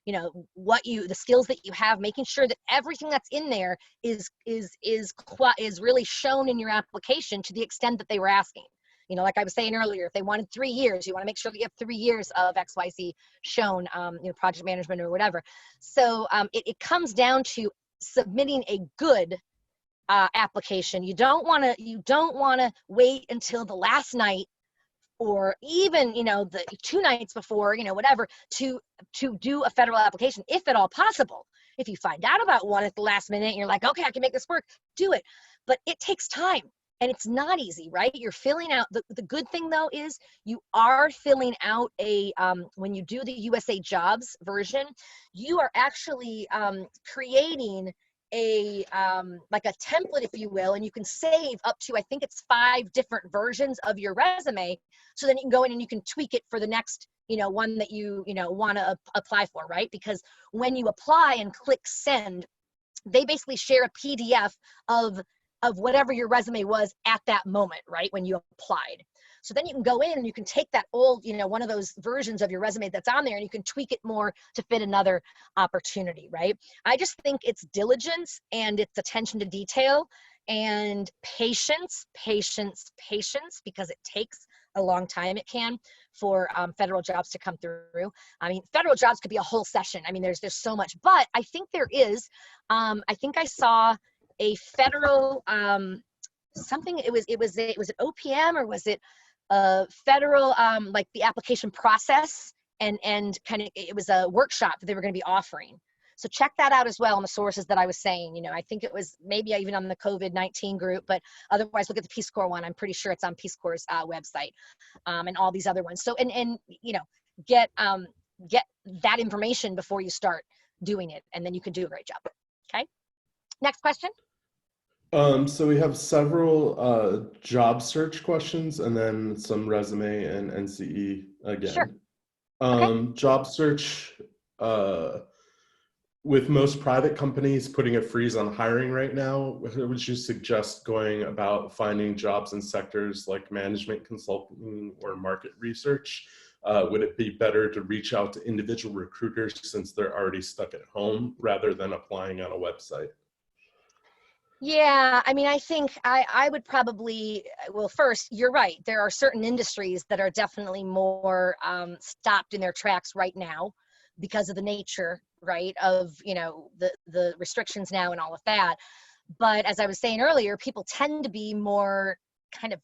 you know, the skills that you have, making sure that everything that's in there is really shown in your application to the extent that they were asking. You know, like I was saying earlier, if they wanted 3 years, you want to make sure that you have 3 years of XYZ shown, you know, project management or whatever. So it comes down to submitting a good application. You don't want to wait until the last night, or even, you know, the 2 nights before, you know, whatever, to do a federal application, if at all possible. If you find out about one at the last minute and you're like, okay, I can make this work, do it. But it takes time, and it's not easy, right? You're filling out, the good thing though is you are filling out a, when you do the USA Jobs version, you are actually creating a like a template, if you will, and you can save up to, I think it's 5 different versions of your resume. So then you can go in and you can tweak it for the next, you know, one that you want to apply for, right? Because when you apply and click send, they basically share a PDF of whatever your resume was at that moment, right? When you applied. So then you can go in and you can take that old, you know, one of those versions of your resume that's on there, and you can tweak it more to fit another opportunity, right? I just think it's diligence, and it's attention to detail, and patience, because it takes a long time, it can, for federal jobs to come through. I mean, federal jobs could be a whole session. I mean, there's so much, but I think there is, I think I saw a federal, something, it was an OPM, or was it federal, like the application process, and kind of, it was a workshop that they were going to be offering. So check that out as well on the sources that I was saying. You know, I think it was maybe even on the COVID-19 group, but otherwise look at the Peace Corps one. I'm pretty sure it's on Peace Corps' website, and all these other ones. So, and you know, get that information before you start doing it, and then you can do a great job. Okay. Next question. So we have several job search questions, and then some resume and NCE again. Sure. Okay. Job search, with most private companies putting a freeze on hiring right now, would you suggest going about finding jobs in sectors like management consulting or market research? Would it be better to reach out to individual recruiters since they're already stuck at home, rather than applying on a website? Yeah, I mean, I think I would probably, well, first, you're right. There are certain industries that are definitely more stopped in their tracks right now because of the nature, right, of, you know, the restrictions now and all of that. But as I was saying earlier, people tend to be more kind of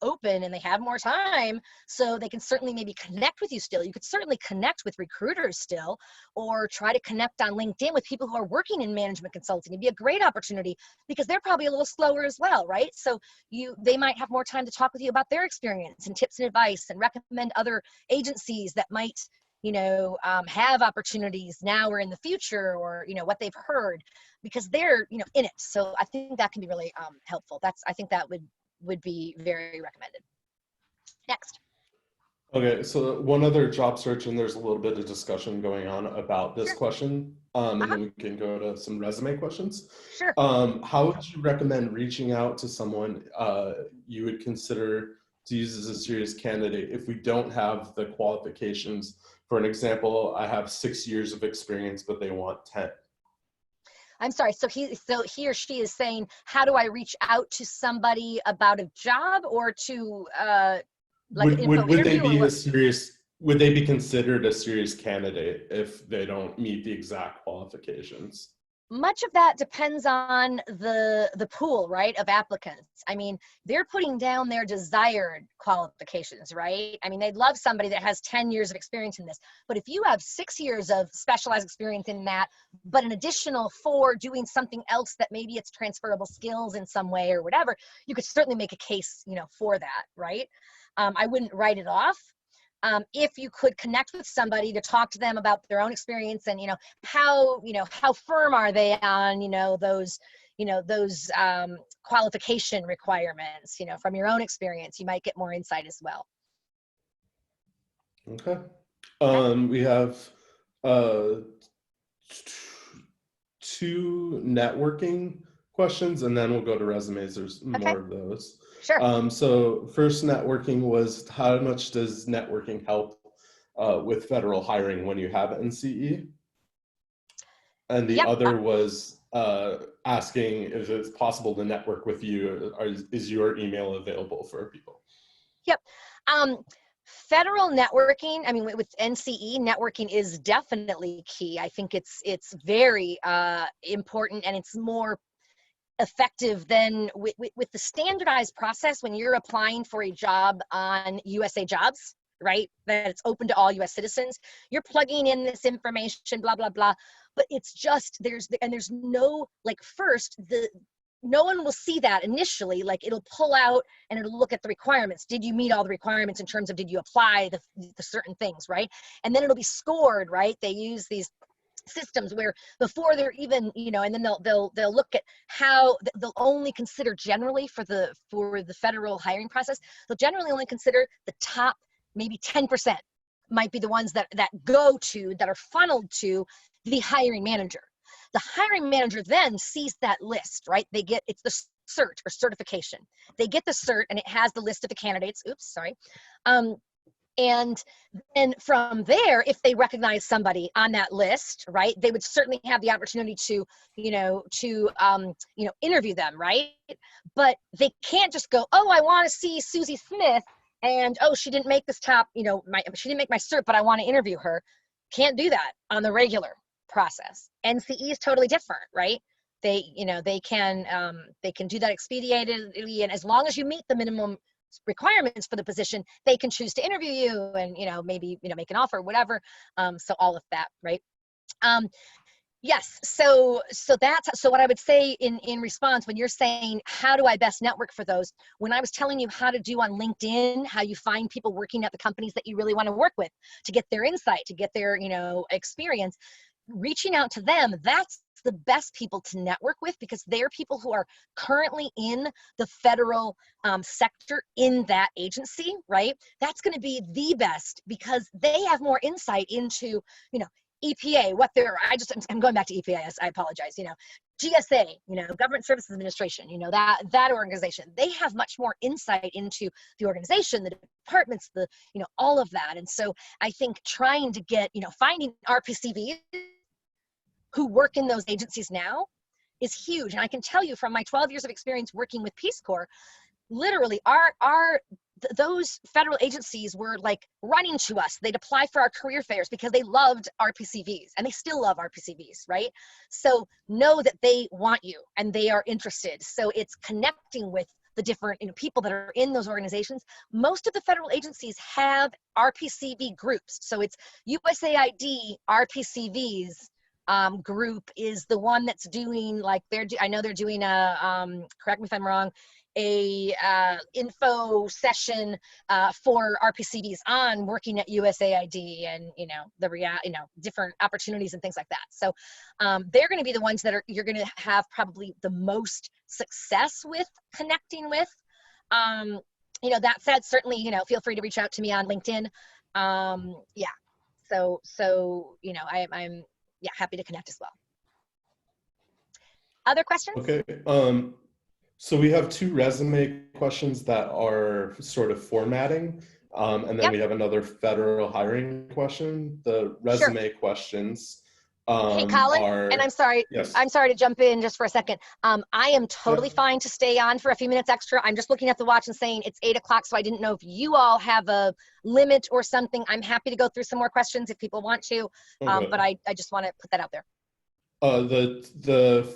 open, and they have more time, so they can certainly maybe connect with you still. You could certainly connect with recruiters still, or try to connect on LinkedIn with people who are working in management consulting. It'd be a great opportunity, because they're probably a little slower as well, right? So they might have more time to talk with you about their experience and tips and advice, and recommend other agencies that might, you know, have opportunities now or in the future, or, you know, what they've heard, because they're, you know, in it. So I think that can be really helpful. I think that would be very recommended. Next. Okay, so one other job search, and there's a little bit of discussion going on about this question, and then we can go to some resume questions. Sure. How would you recommend reaching out to someone you would consider to use as a serious candidate if we don't have the qualifications? For an example, I have 6 years of experience, but they want 10. I'm sorry, so he or she is saying, how do I reach out to somebody about a job, or to like an info would they interview, or be what? a serious, would they be considered a serious candidate if they don't meet the exact qualifications? Much of that depends on the pool, right, of applicants. I mean, they're putting down their desired qualifications, right? I mean, they'd love somebody that has 10 years of experience in this. But if you have 6 years of specialized experience in that, but an additional 4 doing something else that maybe it's transferable skills in some way or whatever, you could certainly make a case, you know, for that, right? I wouldn't write it off. If you could connect with somebody to talk to them about their own experience and, how firm are they on, those qualification requirements, from your own experience, you might get more insight as well. Okay. We have 2 networking questions, and then we'll go to resumes. There's more of those. Sure. So first, networking was, how much does networking help with federal hiring when you have NCE? And the other was asking if it's possible to network with you. Is your email available for people? Yep. Federal networking, I mean, with NCE, networking is definitely key. I think it's very important, and it's more effective than with the standardized process when you're applying for a job on USA Jobs, right? That it's open to all US citizens. You're plugging in this information, blah, blah, blah. But it's just, there's no, no one will see that initially. Like, it'll pull out and it'll look at the requirements. Did you meet all the requirements in terms of, did you apply the certain things, right? And then it'll be scored, right? They use these systems where before they're even, and then they'll look at how they'll only consider generally for the federal hiring process, they'll generally only consider the top maybe 10% might be the ones that are funneled to the hiring manager. The hiring manager then sees that list, right? It's the cert or certification. They get the cert and it has the list of the candidates. Oops, sorry. And then from there, if they recognize somebody on that list, right, they would certainly have the opportunity to, interview them, right? But they can't just go, oh, I want to see Susie Smith, and oh, she didn't make this top, she didn't make my cert, but I want to interview her. Can't do that on the regular process. NCE is totally different, right? They can do that expediently, and as long as you meet the minimum requirements for the position, they can choose to interview you and maybe make an offer, whatever. So all of that, right? Yes. So what I would say in response, when you're saying how do I best network for those, when I was telling you how to do on LinkedIn, how you find people working at the companies that you really want to work with to get their insight, to get their experience, reaching out to them, that's the best people to network with, because they're people who are currently in the federal sector in that agency, right? That's going to be the best because they have more insight into, EPA, I'm going back to EPA, I apologize, GSA, Government Services Administration, that organization, they have much more insight into the organization, the departments, all of that. And so I think trying to get, finding RPCVs who work in those agencies now is huge. And I can tell you from my 12 years of experience working with Peace Corps, literally those federal agencies were like running to us. They'd apply for our career fairs because they loved RPCVs, and they still love RPCVs, right? So know that they want you and they are interested. So it's connecting with the different people that are in those organizations. Most of the federal agencies have RPCV groups. So it's USAID RPCVs group is the one that's doing, I know they're doing correct me if I'm wrong, a info session for RPCVs on working at USAID and different opportunities and things like that. So they're going to be the ones that you're going to have probably the most success with connecting with. That said, certainly feel free to reach out to me on LinkedIn. Yeah. So I'm happy to connect as well. Other questions? Okay. So we have 2 resume questions that are sort of formatting, and then we have another federal hiring question. The resume questions, Hey, Colin, are, and I'm sorry yes. to jump in just for a second. I am totally fine to stay on for a few minutes extra. I'm just looking at the watch and saying it's 8 o'clock, so I didn't know if you all have a limit or something. I'm happy to go through some more questions if people want to, Okay. but I just want to put that out there. The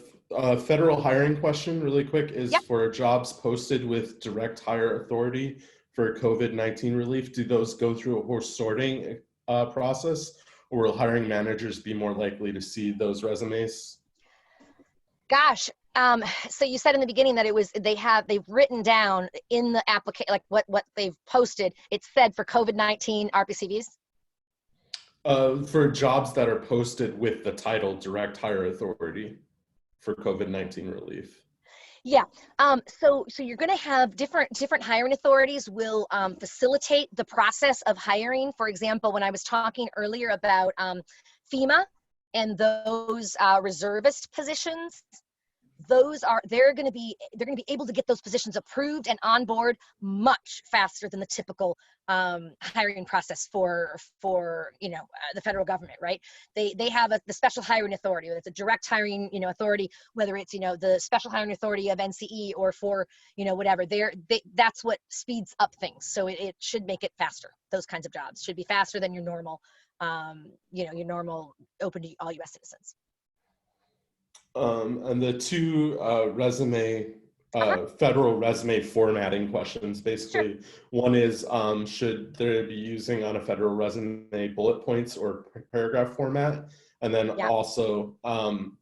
federal hiring question really quick is Yep. for jobs posted with direct hire authority for COVID-19 relief. Do those go through a horse sorting process, or will hiring managers be more likely to see those resumes? Gosh, so you said in the beginning that it was they've written down in the application, like what they've posted. It said for COVID-19 RPCVs. For jobs that are posted with the title direct hire authority for COVID-19 relief. Yeah. So you're going to have different hiring authorities will facilitate the process of hiring. For example, when I was talking earlier about FEMA and those reservist positions, they're going to be able to get those positions approved and on board much faster than the typical hiring process for the federal government, right? They have the special hiring authority, whether it's a direct hiring authority, whether it's the special hiring authority of NCE or for whatever. That's what speeds up things. So it should make it faster. Those kinds of jobs should be faster than your normal your normal open to all U.S. citizens. And the two federal resume formatting questions, basically. Sure. One is, should they be using on a federal resume bullet points or paragraph format? And then also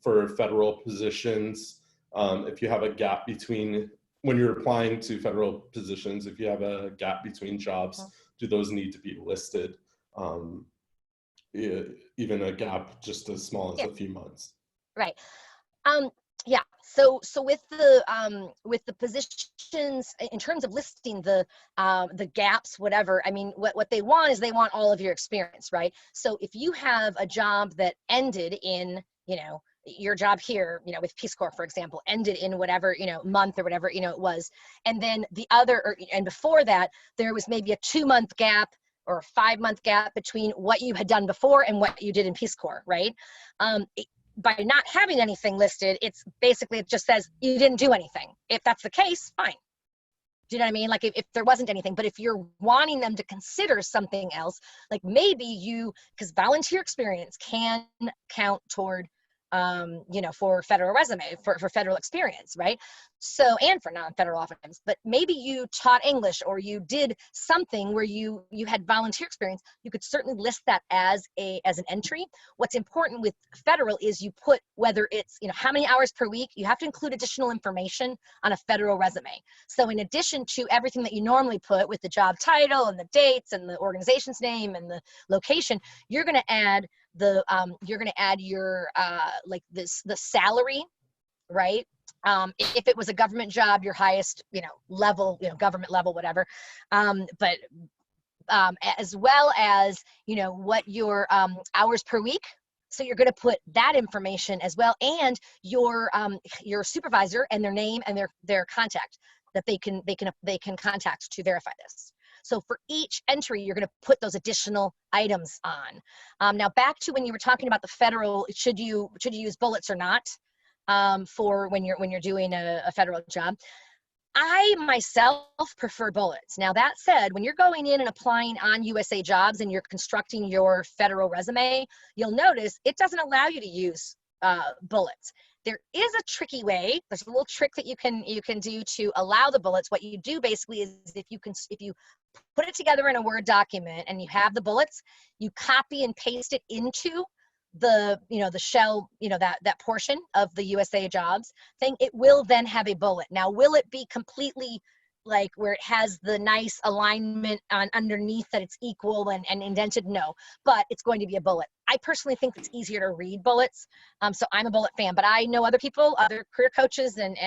for federal positions, if you have a gap between, when you're applying to federal positions, if you have a gap between jobs, do those need to be listed? Even a gap just as small as a few months. Right. Yeah. So with the positions in terms of listing the gaps, whatever, I mean, what they want is they want all of your experience, right? So if you have a job that ended in, your job here, with Peace Corps, for example, ended in whatever, month or whatever, it was, and then and before that, there was maybe a 2-month gap or a 5-month gap between what you had done before and what you did in Peace Corps, right? By not having anything listed, it just says you didn't do anything. If that's the case, fine. Do you know what I mean? Like if there wasn't anything, but if you're wanting them to consider something else, like maybe because volunteer experience can count toward, for federal resume, for federal experience, right? So, and for non-federal offerings, but maybe you taught English or you did something where you had volunteer experience, you could certainly list that as an entry. What's important with federal is you put whether it's, how many hours per week, you have to include additional information on a federal resume. So in addition to everything that you normally put with the job title and the dates and the organization's name and the location, you're going to add your the salary, right? If it was a government job, your highest level, government level, whatever, but as well as what your hours per week. So you're going to put that information as well, and your supervisor and their name and their contact that they can contact to verify this. So for each entry, you're going to put those additional items on. Now back to when you were talking about the federal, should you use bullets or not for when you're doing a federal job? I myself prefer bullets. Now that said, when you're going in and applying on USA Jobs and you're constructing your federal resume, you'll notice it doesn't allow you to use bullets. There is a tricky way. There's a little trick that you can do to allow the bullets. What you do basically is if you put it together in a Word document and you have the bullets, you copy and paste it into the shell, that portion of the USA Jobs thing. It will then have a bullet. Now, will it be completely like where it has the nice alignment on underneath that it's equal and indented? No, but it's going to be a bullet. I personally think it's easier to read bullets. So I'm a bullet fan, but I know other people, other career coaches and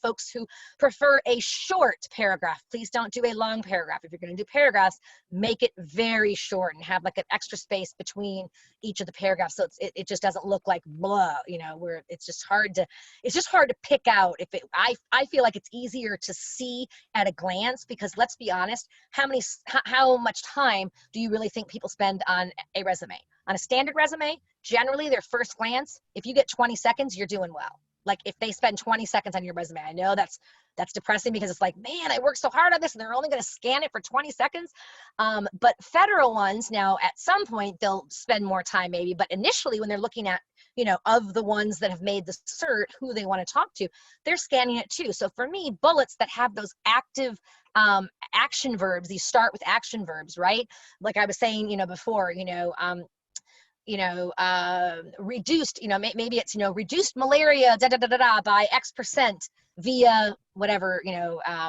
folks who prefer a short paragraph. Please don't do a long paragraph. If you're going to do paragraphs, make it very short and have like an extra space between each of the paragraphs. So it just doesn't look like blah, where it's just hard to pick out. I feel like it's easier to see at a glance, because let's be honest, how much time do you really think people spend on a resume? On a standard resume, generally their first glance, if you get 20 seconds, you're doing well. Like if they spend 20 seconds on your resume, I know that's depressing because it's like, man, I worked so hard on this and they're only going to scan it for 20 seconds. But federal ones now, at some point, they'll spend more time maybe, but initially when they're looking at, of the ones that have made the cert, who they want to talk to, they're scanning it too. So for me, bullets that have those active action verbs, these start with action verbs, right? Like I was saying, before, reduced, maybe it's, reduced malaria by X% via whatever,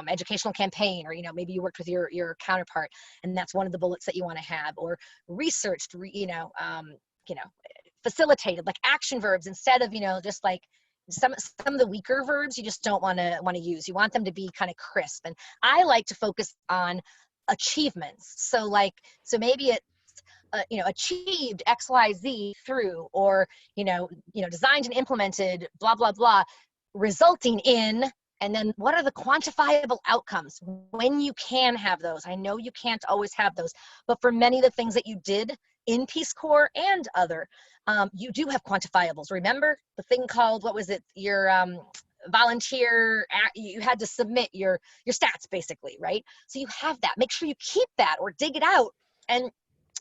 educational campaign, or, maybe you worked with your counterpart and that's one of the bullets that you want to have, or researched, facilitated, like action verbs instead of, just like some of the weaker verbs you just don't want to use. You want them to be kind of crisp. And I like to focus on achievements. So maybe it, achieved XYZ through, or, designed and implemented, blah, blah, blah, resulting in, and then what are the quantifiable outcomes when you can have those? I know you can't always have those, but for many of the things that you did in Peace Corps and other, you do have quantifiables. Remember the thing called, what was it? Your volunteer, you had to submit your stats basically, right? So you have that. Make sure you keep that or dig it out and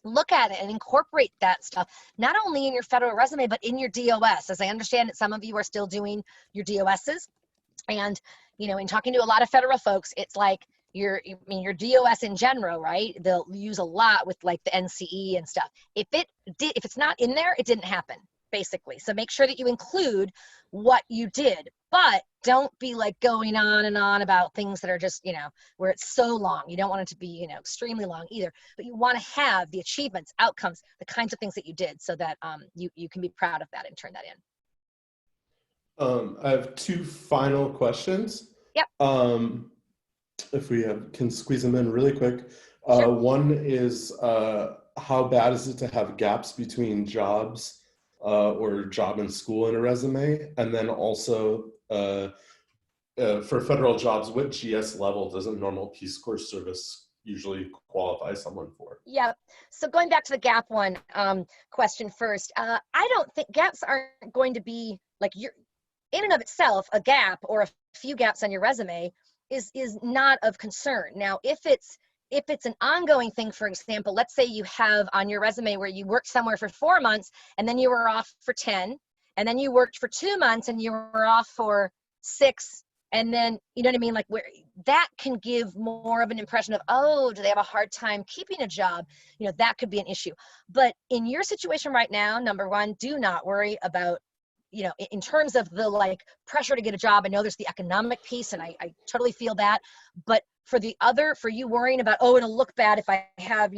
look at it and incorporate that stuff, not only in your federal resume, but in your DOS. As I understand it, some of you are still doing your DOSs. And, in talking to a lot of federal folks, it's like your DOS in general, right? They'll use a lot with like the NCE and stuff. If it's not in there, it didn't happen, basically. So make sure that you include what you did, but don't be like going on and on about things that are just, where it's so long. You don't want it to be, extremely long either, but you want to have the achievements, outcomes, the kinds of things that you did, so that you can be proud of that and turn that in. I have two final questions. Yep. If we can squeeze them in really quick. Sure. One is, how bad is it to have gaps between jobs or job and school in a resume? And then also, for federal jobs, what GS level does a normal Peace Corps service usually qualify someone for? Yeah. So going back to the gap one question first, I don't think gaps aren't going to be like in and of itself, a gap or a few gaps on your resume is not of concern. Now, if it's an ongoing thing, for example, let's say you have on your resume where you worked somewhere for 4 months and then you were off for 10, and then you worked for 2 months and you were off for 6, and then, you know what I mean? Like, where that can give more of an impression of, oh, do they have a hard time keeping a job? That could be an issue. But in your situation right now, number one, do not worry about, in terms of the like pressure to get a job. I know there's the economic piece, and I totally feel that. But for you worrying about, oh, it'll look bad if I have,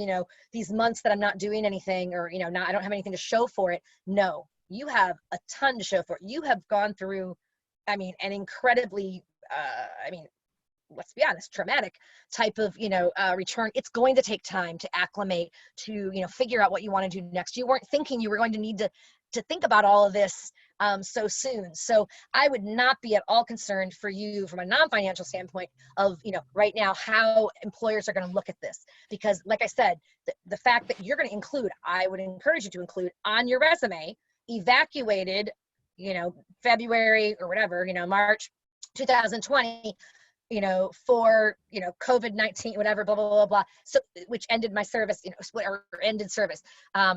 these months that I'm not doing anything, or, I don't have anything to show for it. No, you have a ton to show for it. You have gone through, an incredibly, let's be honest, traumatic type of, return. It's going to take time to acclimate, to, figure out what you want to do next. You weren't thinking you were going to need to think about all of this so soon. So I would not be at all concerned for you from a non-financial standpoint of, right now, how employers are going to look at this. Because like I said, the fact that you're going to include, I would encourage you to include on your resume, evacuated, February or whatever, March 2020, for, COVID-19, whatever, blah, blah, blah, blah. So, which ended my service, or ended service,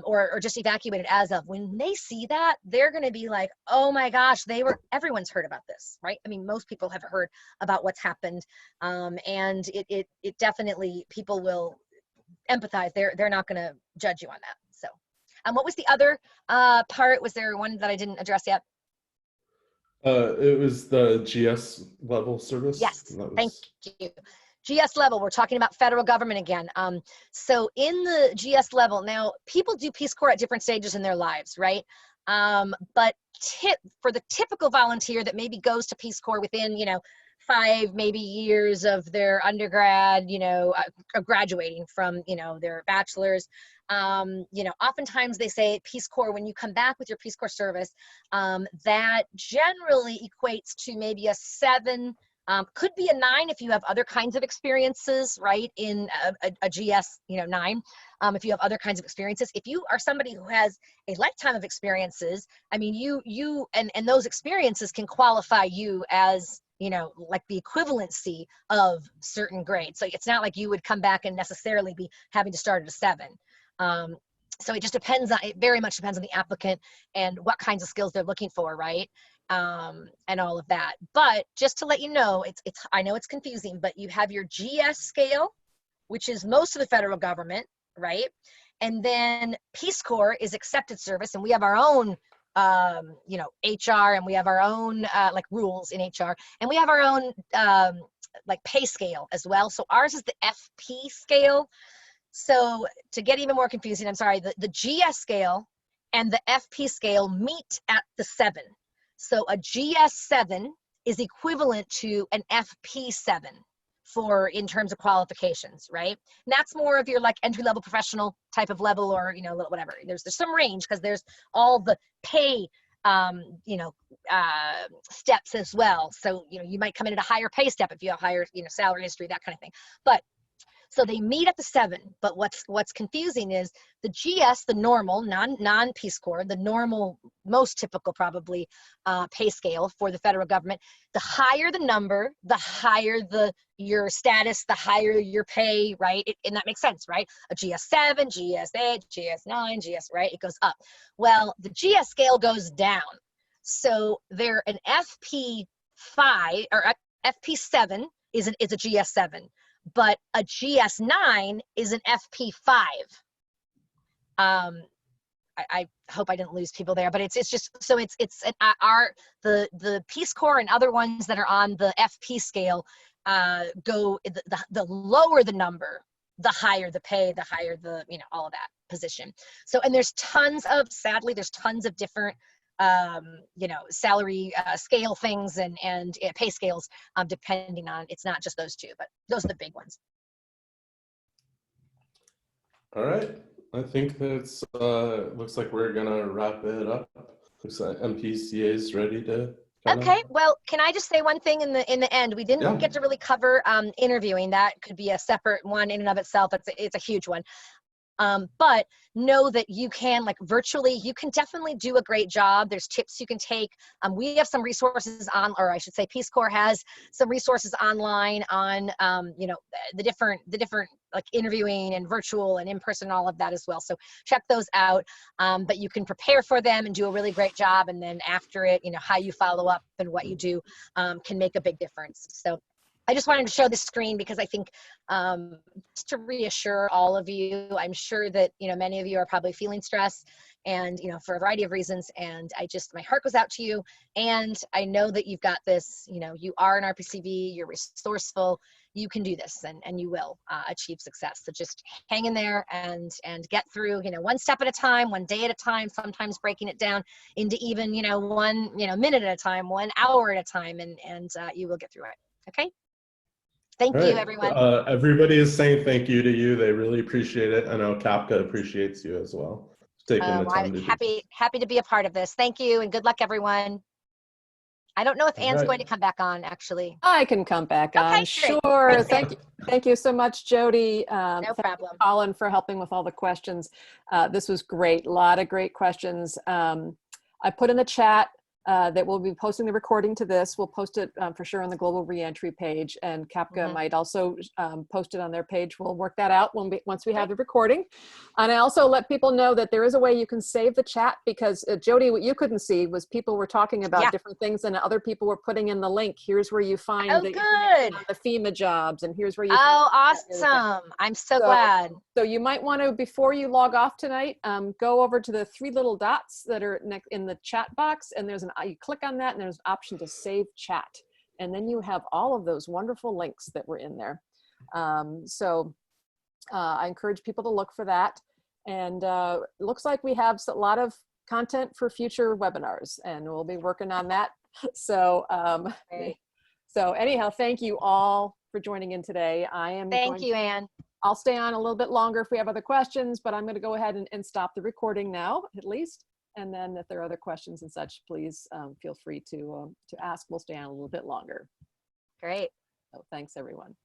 or just evacuated as of. When they see that, they're going to be like, oh my gosh, everyone's heard about this, right? Most people have heard about what's happened. And it definitely, people will empathize. They're not going to judge you on that. So, what was the other part? Was there one that I didn't address yet? It was the GS level service. Yes, thank you. GS level, we're talking about federal government again. So in the GS level, now people do Peace Corps at different stages in their lives, right? But for the typical volunteer that maybe goes to Peace Corps within, 5 maybe years of their undergrad, graduating from, their bachelor's, oftentimes they say Peace Corps, when you come back with your Peace Corps service, that generally equates to maybe a 7 Could be a 9 if you have other kinds of experiences, right, in a GS, 9. If you have other kinds of experiences. If you are somebody who has a lifetime of experiences, I mean, you and those experiences can qualify you as, like the equivalency of certain grades. So it's not like you would come back and necessarily be having to start at a 7. So it just depends on, it very much depends on the applicant and what kinds of skills they're looking for, right? And all of that. But just to let you know, I know it's confusing, but you have your GS scale, which is most of the federal government, right? And then Peace Corps is accepted service, and we have our own, HR, and we have our own like rules in HR, and we have our own like pay scale as well. So ours is the FP scale. So to get even more confusing, I'm sorry, the GS scale and the FP scale meet at the 7. So a GS 7 is equivalent to an FP 7 in terms of qualifications, right? And that's more of your like entry-level professional type of level, or whatever. There's some range because there's all the pay steps as well. So you might come in at a higher pay step if you have higher salary history, that kind of thing. But so they meet at the 7, but what's confusing is the GS, the normal, non-Peace Corps, the normal, most typical probably pay scale for the federal government. The higher the number, the higher your status, the higher your pay, right? And that makes sense, right? A GS 7, GS 8, GS 9, GS, right? It goes up. Well, the GS scale goes down. So they're an FP 5 or FP 7 is a GS 7. But a GS 9 is an FP 5. I hope I didn't lose people there, but it's just, so it's the Peace Corps and other ones that are on the FP scale go, the lower the number, the higher the pay, the higher the, all of that position. So, and sadly, there's tons of different salary scale things and pay scales depending on, it's not just those two, but those are the big ones. All right, I think that's looks like we're gonna wrap it up. Looks like MPCA is ready to Okay, well, can I just say one thing in the end? We didn't get to really cover interviewing. That could be a separate one in and of itself. It's a huge one. But know that you can, like virtually, you can definitely do a great job. There's tips you can take. We have some resources on, or I should say Peace Corps has some resources online on, the different like interviewing and virtual and in-person, all of that as well. So check those out. But you can prepare for them and do a really great job. And then after it, how you follow up and what you do can make a big difference. So I just wanted to show this screen because I think just to reassure all of you, I'm sure that, many of you are probably feeling stress and, for a variety of reasons. And my heart goes out to you. And I know that you've got this, you are an RPCV, you're resourceful, you can do this and you will achieve success. So just hang in there and get through, one step at a time, one day at a time, sometimes breaking it down into even, one, minute at a time, 1 hour at a time, and you will get through it. Okay. Thank you, everyone. Everybody is saying thank you to you. They really appreciate it. I know CAPCA appreciates you as well. Taking the time to happy to be a part of this. Thank you, and good luck, everyone. I don't know if Anne's going to come back on, actually. I can come back on. Okay, sure. Thank you so much, Jodi. No problem. Colin, for helping with all the questions. This was great. A lot of great questions. I put in the chat that we'll be posting the recording to this. We'll post it for sure on the Global Reentry page, and CAPCA might also post it on their page. We'll work that out once we have the recording. And I also let people know that there is a way you can save the chat, because Jodi, what you couldn't see was people were talking about different things, and other people were putting in the link. Here's where you find the FEMA jobs, and here's where you awesome. I'm so glad. So you might want to, before you log off tonight, go over to the 3 little dots that are in the chat box, and you click on that and there's an option to save chat. And then you have all of those wonderful links that were in there. I encourage people to look for that. And it looks like we have a lot of content for future webinars, and we'll be working on that. So anyhow, thank you all for joining in today. Thank you, Anne. I'll stay on a little bit longer if we have other questions, but I'm going to go ahead and stop the recording now, at least. And then if there are other questions and such, please feel free to ask. We'll stay on a little bit longer. Great. So thanks, everyone.